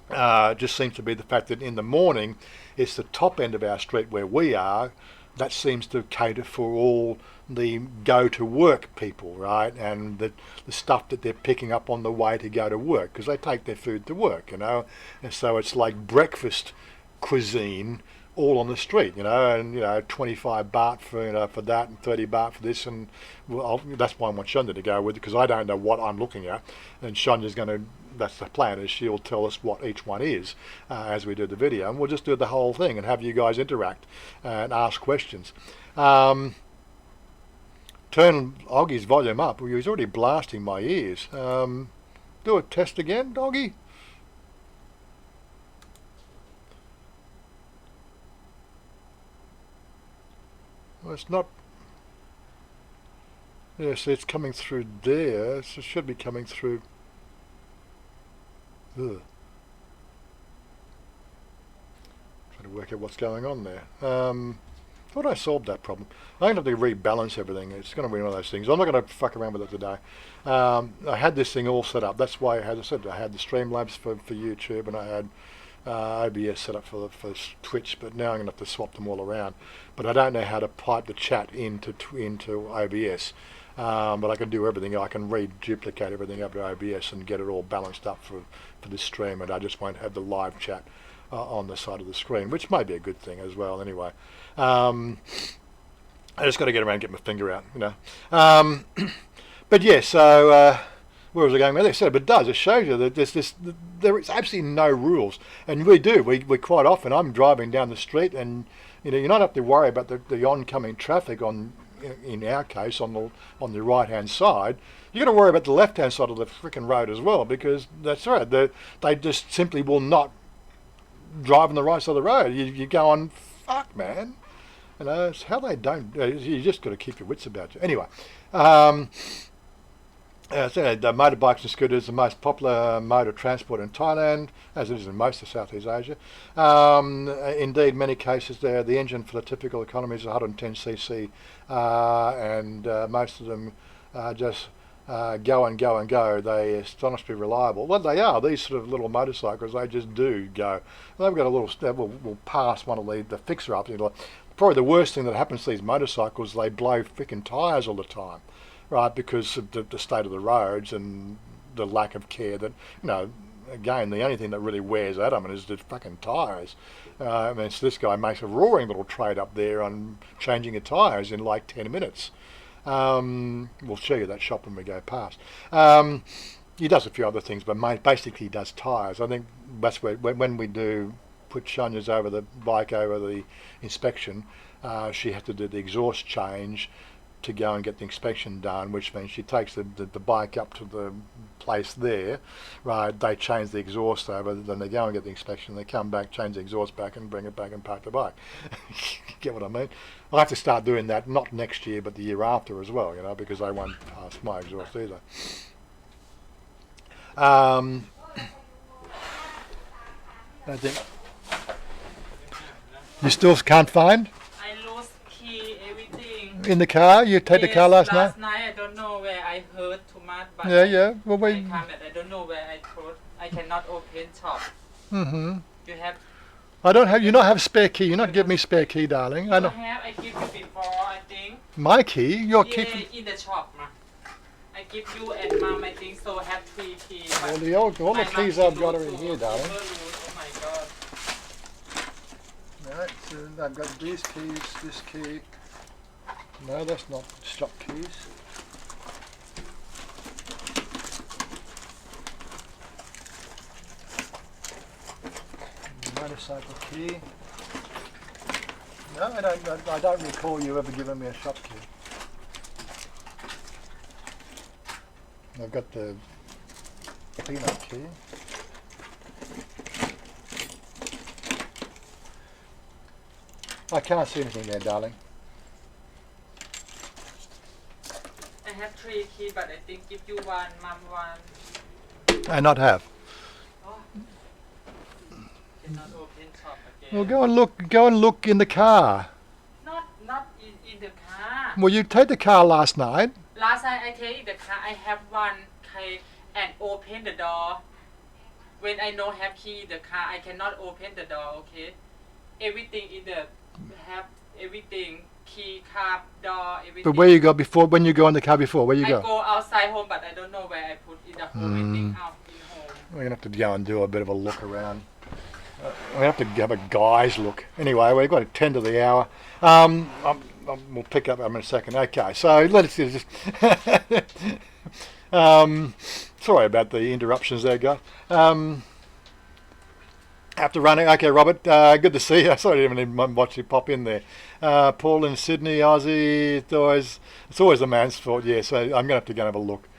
Just seems to be the fact that in the morning, it's the top end of our street where we are. That seems to cater for all the go-to-work people, right? And the stuff that they're picking up on the way to go to work, because they take their food to work, And so it's like breakfast cuisine all on the street, and 25 baht for that and 30 baht for this, and that's why I want Shonda to go with, because I don't know what I'm looking at, and Shonda's going to. That's the plan, is she'll tell us what each one is as we do the video, and we'll just do the whole thing and have you guys interact and ask questions. Turn Oggy's volume up. He's already blasting my ears. Do a test again, Oggy. Well, it's not. Yes, it's coming through there. So it should be coming through. Ugh. Trying to work out what's going on there. thought I solved that problem. I'm going to have to rebalance everything. It's going to be one of those things. I'm not going to fuck around with it today. I had this thing all set up. That's why, as I said, I had the Streamlabs for YouTube, and I had OBS set up for Twitch, but now I'm going to have to swap them all around. But I don't know how to pipe the chat into OBS. But I can do everything. I can reduplicate everything up to OBS and get it all balanced up for this stream, and I just won't have the live chat on the side of the screen, which may be a good thing as well. Anyway, I just got to get around and get my finger out, you know. But yeah, so where was I going with this? But it does. It shows you that there is absolutely no rules, and we quite often. I'm driving down the street, and you know, you don't have to worry about the oncoming traffic on. In our case, on the right hand side, you got to worry about the left hand side of the frickin' road as well, because that's right. They just simply will not drive on the right side of the road. You go on, fuck, man. You know, it's how they don't. You just got to keep your wits about you. Anyway, so the motorbikes and scooters are the most popular mode of transport in Thailand, as it is in most of Southeast Asia. Indeed, many cases the engine for the typical economy is 110cc, and most of them just go and go and go. They're astonishingly reliable. Well, they are. These sort of little motorcycles, they just do go. They've got a little step. We'll pass one of the fixer-ups. Probably the worst thing that happens to these motorcycles, they blow freaking tyres all the time. Right, because of the state of the roads and the lack of care that, you know, again, the only thing that really wears at them is the fucking tyres. I mean, so this guy makes a roaring little trade up there on changing your tyres in like 10 minutes. We'll show you that shop when we go past. He does a few other things, but basically he does tyres. I think that's where, when we do put Chanya's over the bike over the inspection, she has to do the exhaust change to go and get the inspection done, which means she takes the bike up to the place there, right? They change the exhaust over, then they go and get the inspection, they come back, change the exhaust back and bring it back and park the bike. Get what I mean? I'll have to start doing that, not next year, but the year after as well, you know, because they won't pass my exhaust either. I think you still can't find? In the car? You take the car last night? Last night I don't know where I hurt too much, but yeah. Well, I don't know where I put. I cannot open top. Mm-hmm. You have. I don't have. You not have spare key. You not give me spare key, darling. I have. I give you before. I think. My key? Your key? In the shop, ma. I give you and mom. I think so. Have 3 keys. Well, all the keys I've got are in here, darling. Oh my god. Right, so I've got these keys. This key. No, that's not shop keys. Motorcycle key. No, I don't recall you ever giving me a shop key. I've got the peanut key. I can't see anything there, darling. I have 3 keys, but I think give you one, mom one. I not have. Oh. Cannot open top again. Well, go and look in the car. Not in the car. Well, you take the car last night. Last night I take in the car. I have one key and open the door. When I don't have key in the car, I cannot open the door. Okay, everything in the have everything. Key, car, door, everything. But where you go before? When you go in the car before? Where you go? I go outside home, but I don't know where I put in the home. I think out in home. We're gonna have to go and do a bit of a look around. We have to have a guy's look. Anyway, we've got 10 to the hour. We'll pick up in a second. Okay, so let's just. Sorry about the interruptions there, guys. After running, okay, Robert, good to see you. Sorry, I didn't even watch you pop in there. Paul in Sydney, Aussie, it's always a man's fault, yeah, so I'm going to have to go and have a look.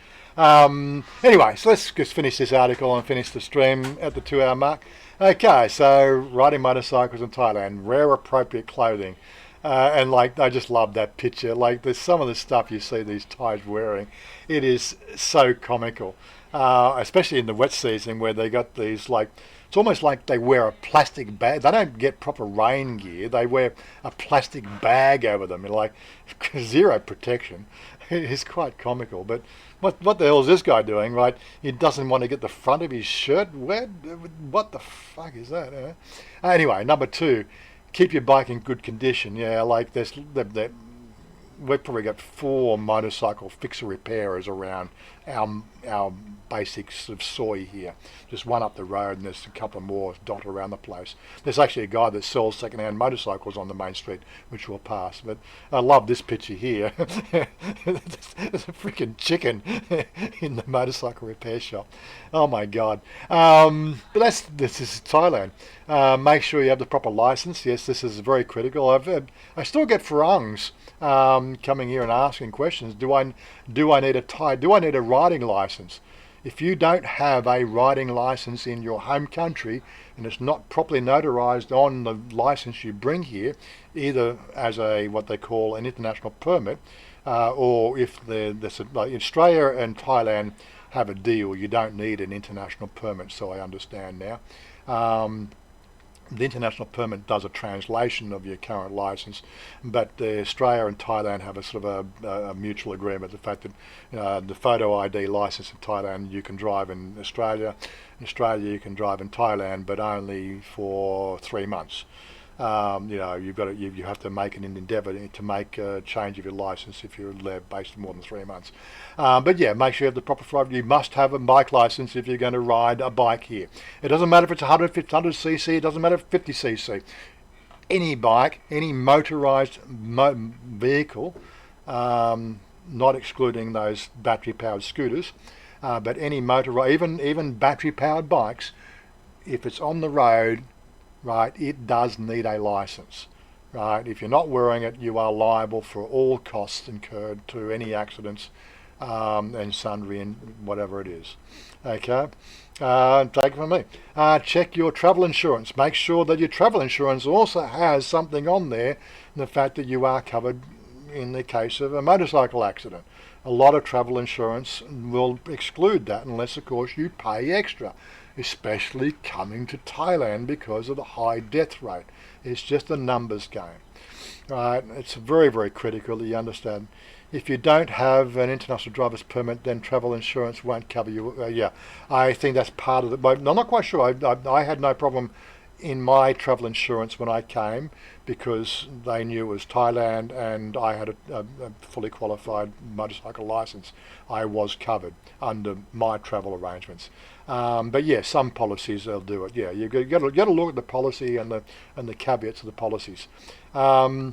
Anyway, so let's just finish this article and finish the stream at the 2-hour mark. Okay, so riding motorcycles in Thailand, rare appropriate clothing. And like, I just love that picture. Like, there's some of the stuff you see these Thais wearing. It is so comical, especially in the wet season where they got these like It's almost like they wear a plastic bag. They don't get proper rain gear. They wear a plastic bag over them, like zero protection. It's quite comical. But what the hell is this guy doing, right? He doesn't want to get the front of his shirt wet. What the fuck is that? Anyway, number 2, keep your bike in good condition. Yeah, like we've probably got 4 motorcycle fixer repairers around our basic sort of soy here. Just one up the road, and there's a couple more dotted around the place. There's actually a guy that sells second-hand motorcycles on the main street, which we'll pass. But I love this picture here. There's a freaking chicken in the motorcycle repair shop. Oh my God. But this is Thailand. Make sure you have the proper license. Yes, this is very critical. I still get Farangs coming here and asking questions. Do I need a riding license? If you don't have a riding license in your home country and it's not properly notarized on the license you bring here, either as what they call an international permit, or if like Australia and Thailand have a deal, you don't need an international permit, so I understand now. The international permit does a translation of your current license, but Australia and Thailand have a sort of a mutual agreement. The fact that the photo ID license in Thailand you can drive in Australia you can drive in Thailand, but only for 3 months. You have to make an endeavour to make a change of your license if you're there based more than 3 months. But yeah, make sure you have the proper. You must have a bike license if you're going to ride a bike here. It doesn't matter if it's 100cc. It doesn't matter if 50cc. Any bike, any motorised vehicle, not excluding those battery-powered scooters, but any even battery-powered bikes, if it's on the road, right, it does need a license, right? If you're not wearing it, you are liable for all costs incurred to any accidents and sundry and whatever it is. Okay, take it from me. Check your travel insurance. Make sure that your travel insurance also has something on there, the fact that you are covered in the case of a motorcycle accident. A lot of travel insurance will exclude that unless, of course, you pay extra, especially coming to Thailand because of the high death rate. It's just a numbers game. Right? It's very, very critical that you understand. If you don't have an international driver's permit, then travel insurance won't cover you. Yeah, I think that's part of it. I'm not quite sure. I had no problem in my travel insurance when I came because they knew it was Thailand and I had a fully qualified motorcycle license. I was covered under my travel arrangements. But yeah, some policies they'll do it. Yeah, you got to look at the policy and the caveats of the policies. The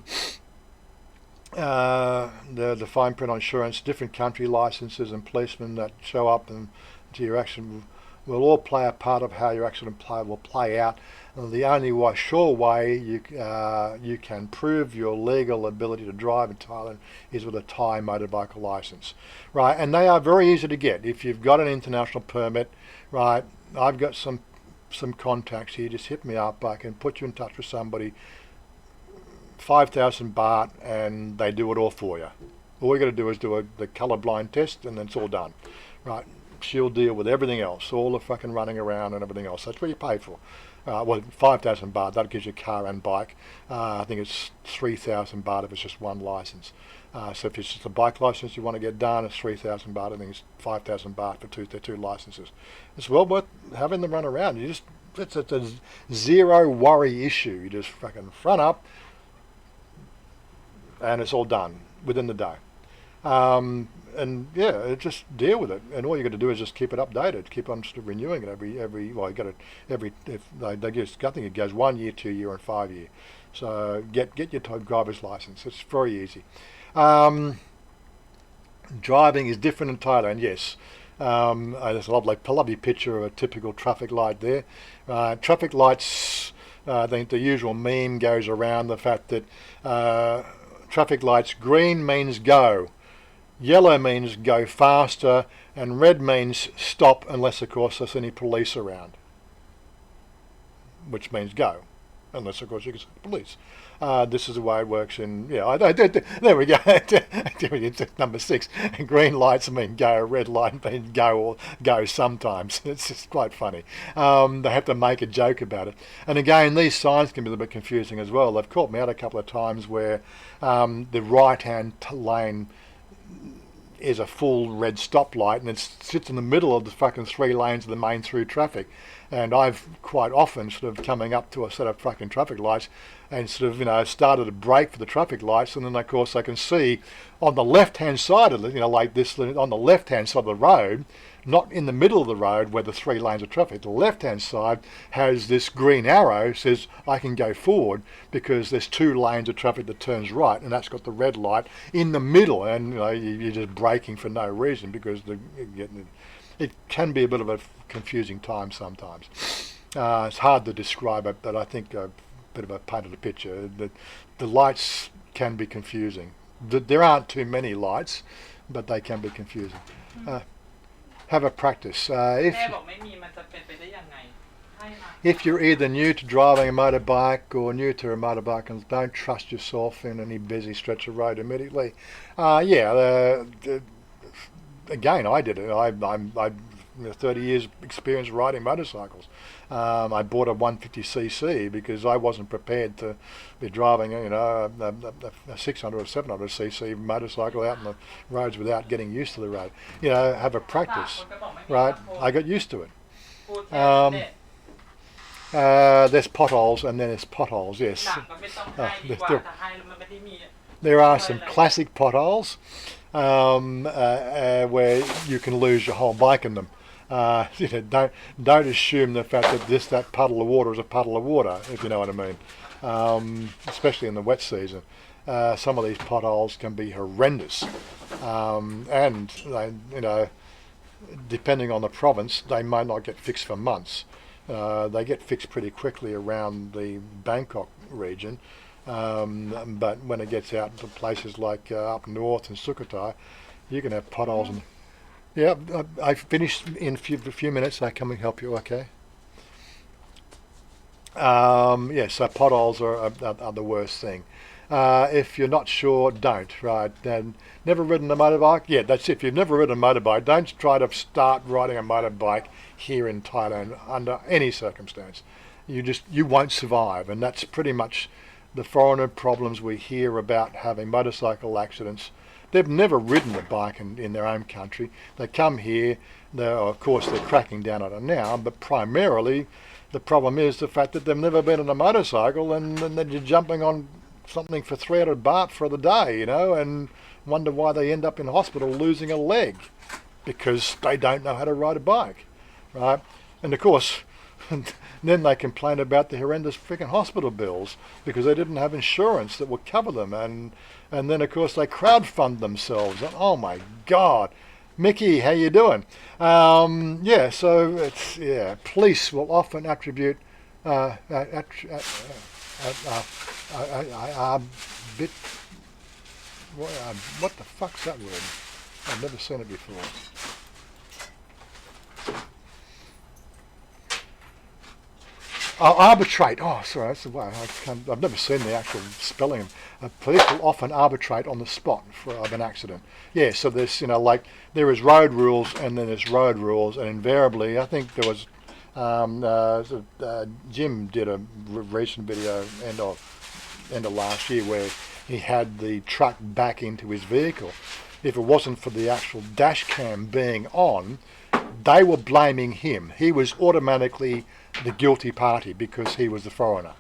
fine print on insurance, different country licenses and policemen that show up and to your action will all play a part of how your accident will play out. And the only sure way you can prove your legal ability to drive in Thailand is with a Thai motorbike license, right? And they are very easy to get if you've got an international permit, right? I've got some contacts here. Just hit me up. I can put you in touch with somebody. 5,000 baht, and they do it all for you. All you got to do is do the colourblind test, and then it's all done, right? She'll deal with everything else, all the fucking running around and everything else. That's what you pay for. 5,000 baht, that gives you car and bike. I think it's 3,000 baht if it's just one license. So if it's just a bike license you want to get done, it's 3,000 baht. I think it's 5,000 baht for two licenses. It's well worth having them run around. It's a zero worry issue. You just fucking front up, and it's all done within the day. And yeah, just deal with it. And all you got to do is just keep it updated, keep on sort of renewing it every. Well, you got it every. If they give, I think it goes 1 year, 2 year, and 5 year. So get your driver's license. It's very easy. Driving is different in Thailand. Yes. There's a lovely picture of a typical traffic light there. Traffic lights. I think the usual meme goes around the fact that traffic lights, green means go, yellow means go faster, and red means stop unless, of course, there's any police around, which means go. unless of course you can say police. This is the way it works in, there we go. It's number 6. Green lights mean go, red light mean go or go sometimes. It's just quite funny. They have to make a joke about it. And again, these signs can be a little bit confusing as well. They've caught me out a couple of times where the right-hand lane is a full red stoplight and it sits in the middle of the fucking 3 lanes of the main through traffic. And I've quite often sort of coming up to a set of fucking traffic lights and sort of, started to brake for the traffic lights, and then of course I can see on the left-hand side of it, like this, on the left-hand side of the road, not in the middle of the road where the 3 lanes of traffic, the left-hand side has this green arrow, says I can go forward because there's 2 lanes of traffic that turns right, and that's got the red light in the middle, and you're just braking for no reason because it can be a bit of a confusing time sometimes. It's hard to describe it, but I think a bit of a painted a picture. The lights can be confusing. There aren't too many lights, but they can be confusing. Have a practice. แม่บอกไม่มีมันจะเป็นไปได้ยังไงให้มา If you're either new to driving a motorbike or new to a motorbike and don't trust yourself in any busy stretch of road immediately, again, I did it. I'm 30 years experience riding motorcycles. I bought a 150cc because I wasn't prepared to be driving, a 600 or 700cc motorcycle out on the roads without getting used to the road. Have a practice, right? I got used to it. พูดแค่นั้นแหละ There's potholes and then there's potholes, yes. หนักก็ไม่ต้องให้ดีกว่าถ้าให้แล้วมันไม่ได้มี There are some classic potholes where you can lose your whole bike in them. Don't assume the fact that that puddle of water is a puddle of water, if you know what I mean. Especially in the wet season. Some of these potholes can be horrendous. And they, depending on the province, they may not get fixed for months. They get fixed pretty quickly around the Bangkok region. But when it gets out into places like up north in Sukhothai, you can have potholes. Yeah, I finished in a few minutes. I come and help you, okay? So potholes are the worst thing. If you're not sure, don't, right? And never ridden a motorbike? Yeah, that's it. If you've never ridden a motorbike, don't try to start riding a motorbike here in Thailand under any circumstance. You won't survive, and that's pretty much the foreigner problems we hear about having motorcycle accidents. They've never ridden a bike in their own country. They come here, of course they're cracking down on it now, but primarily the problem is the fact that they've never been on a motorcycle and then you're jumping on something for 300 baht for the day, and wonder why they end up in hospital losing a leg because they don't know how to ride a bike, right? And of course, then they complain about the horrendous freaking hospital bills because they didn't have insurance that would cover them, and then of course they crowdfund themselves. And, oh my God, Mickey, how you doing? So it's police will often attribute what the fuck's that word? I've never seen it before. Arbitrate. Oh, sorry, that's the way. I've never seen the actual spelling. Police will often arbitrate on the spot of an accident. Yeah, so there's, there is road rules and then there's road rules, and invariably, I think there was, Jim did a recent video end of last year where he had the truck back into his vehicle. If it wasn't for the actual dash cam being on, they were blaming him. He was automatically the guilty party because he was the foreigner,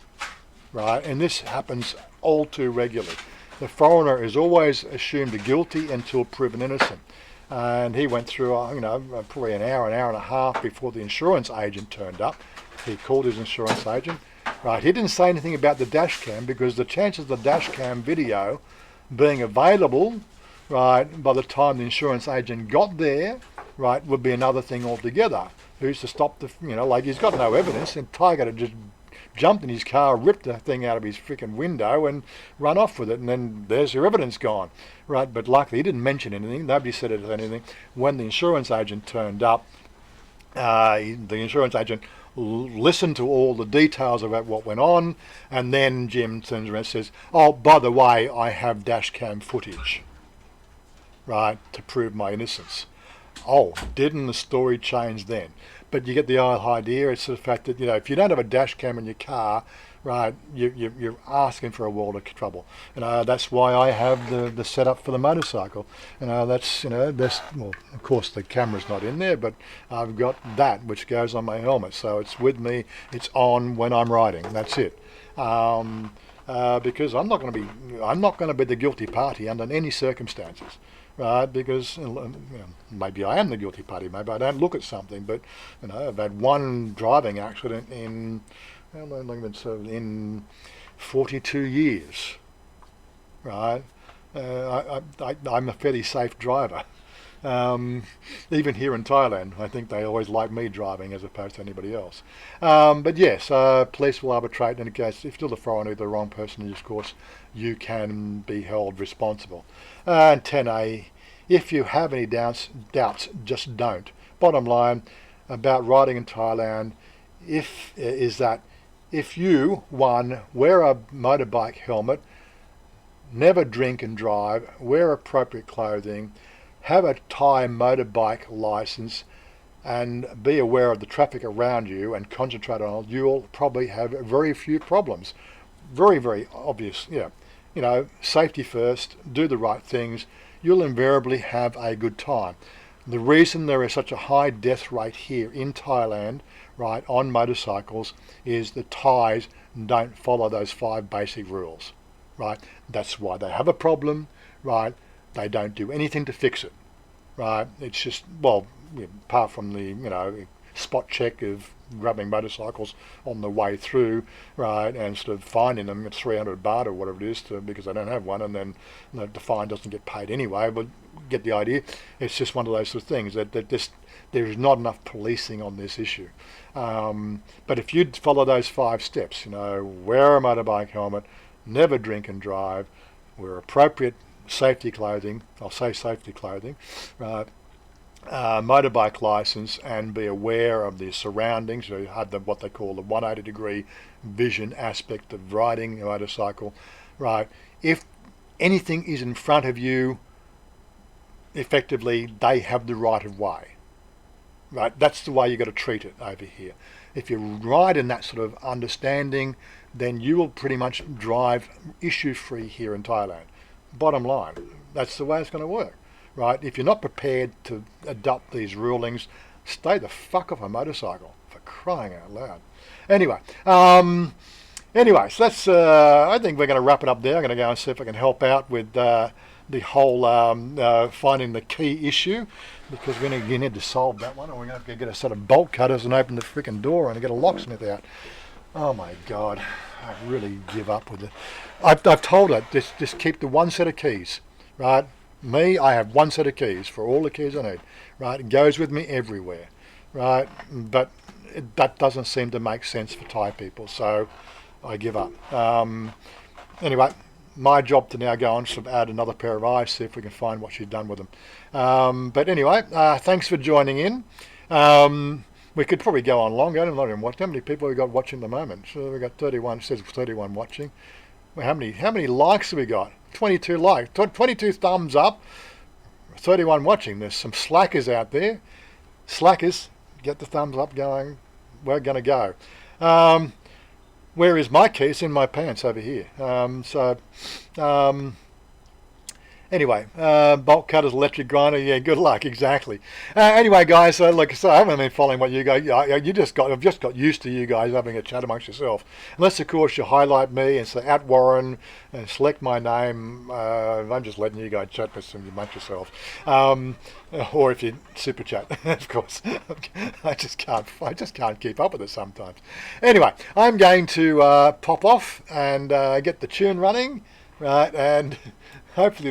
right? And this happens all too regularly. The foreigner is always assumed guilty until proven innocent. And he went through, probably an hour and a half before the insurance agent turned up. He called his insurance agent, right? He didn't say anything about the dash cam because the chances of the dash cam video being available, right, by the time the insurance agent got there, right, would be another thing altogether. Who's to stop he's got no evidence, and Tiger had just jumped in his car, ripped the thing out of his freaking window and run off with it, and then there's your evidence gone, right? But luckily he didn't mention anything, nobody said anything. When the insurance agent turned up, the insurance agent listen to all the details about what went on, and then Jim turns around and says, "Oh, by the way, I have dash cam footage, right, to prove my innocence." Oh, didn't the story change then? But you get the idea. It's the fact that, if you don't have a dash cam in your car, right, you're asking for a world of trouble. That's why I have the setup for the motorcycle. That's well, of course the camera's not in there, but I've got that which goes on my helmet, so it's with me. It's on when I'm riding. That's it. Because I'm not going to be the guilty party under any circumstances. Right, because maybe I am the guilty party, maybe I don't look at something, but I've had one driving accident in 42 years, right? I'm a fairly safe driver. Even here in Thailand, I think they always like me driving as opposed to anybody else. But yes, police will arbitrate, and in case if you're the foreigner, the wrong person in discourse, you can be held responsible. And 10A, if you have any doubts, just don't. Bottom line about riding in Thailand is that if you, one, wear a motorbike helmet, never drink and drive, wear appropriate clothing, have a Thai motorbike license, and be aware of the traffic around you and concentrate on it, you'll probably have very few problems. Very, very obvious, safety first, do the right things, you'll invariably have a good time. The reason there is such a high death rate here in Thailand, right, on motorcycles is the Thais don't follow those 5 basic rules, right? That's why they have a problem, right? They don't do anything to fix it, right? It's just, well, apart from the, spot check of grabbing motorcycles on the way through, right, and sort of finding them at 300 baht or whatever it is because they don't have one, and then the fine doesn't get paid anyway, but get the idea. It's just one of those sort of things that there is not enough policing on this issue. But if you follow those 5 steps, wear a motorbike helmet, never drink and drive, wear appropriate safety clothing, I'll say safety clothing, right, motorbike license, and be aware of the surroundings. So you have what they call the 180-degree vision aspect of riding a motorcycle, right? If anything is in front of you, effectively they have the right of way, right? That's the way you've got to treat it over here. If you ride in that sort of understanding, then you will pretty much drive issue-free here in Thailand. Bottom line, that's the way it's going to work. Right, if you're not prepared to adopt these rulings, stay the fuck off a motorcycle, for crying out loud. Anyway, so that's. I think we're going to wrap it up there. I'm going to go and see if I can help out with the whole finding the key issue, because we need to solve that one, and we're going to have to get a set of bolt cutters and open the freaking door and get a locksmith out. Oh my God, I really give up with it. I've told her just keep the one set of keys, right? Me, I have one set of keys for all the keys I need, right? It goes with me everywhere, right? But that doesn't seem to make sense for Thai people, so I give up. Anyway, my job to now go on to add another pair of eyes, see if we can find what she's done with them. But anyway, thanks for joining in. We could probably go on longer. I don't know how many people we got watching at the moment. So we got 31. It says 31 watching. Well, how many likes have we got? 22 likes, 22 thumbs up, 31 watching. There's some slackers out there. Slackers, get the thumbs up going. We're going to go. Where is my key? It's in my pants over here. Anyway, bolt cutters, electric grinder, yeah, good luck, exactly. Anyway, guys, look, so I haven't been following what you guys, I've just got used to you guys having a chat amongst yourself. Unless, of course, you highlight me and say @Warren and select my name. I'm just letting you guys chat with some amongst yourself. Or if you super chat, of course. I just can't keep up with it sometimes. Anyway, I'm going to pop off and get the tune running, right, and hopefully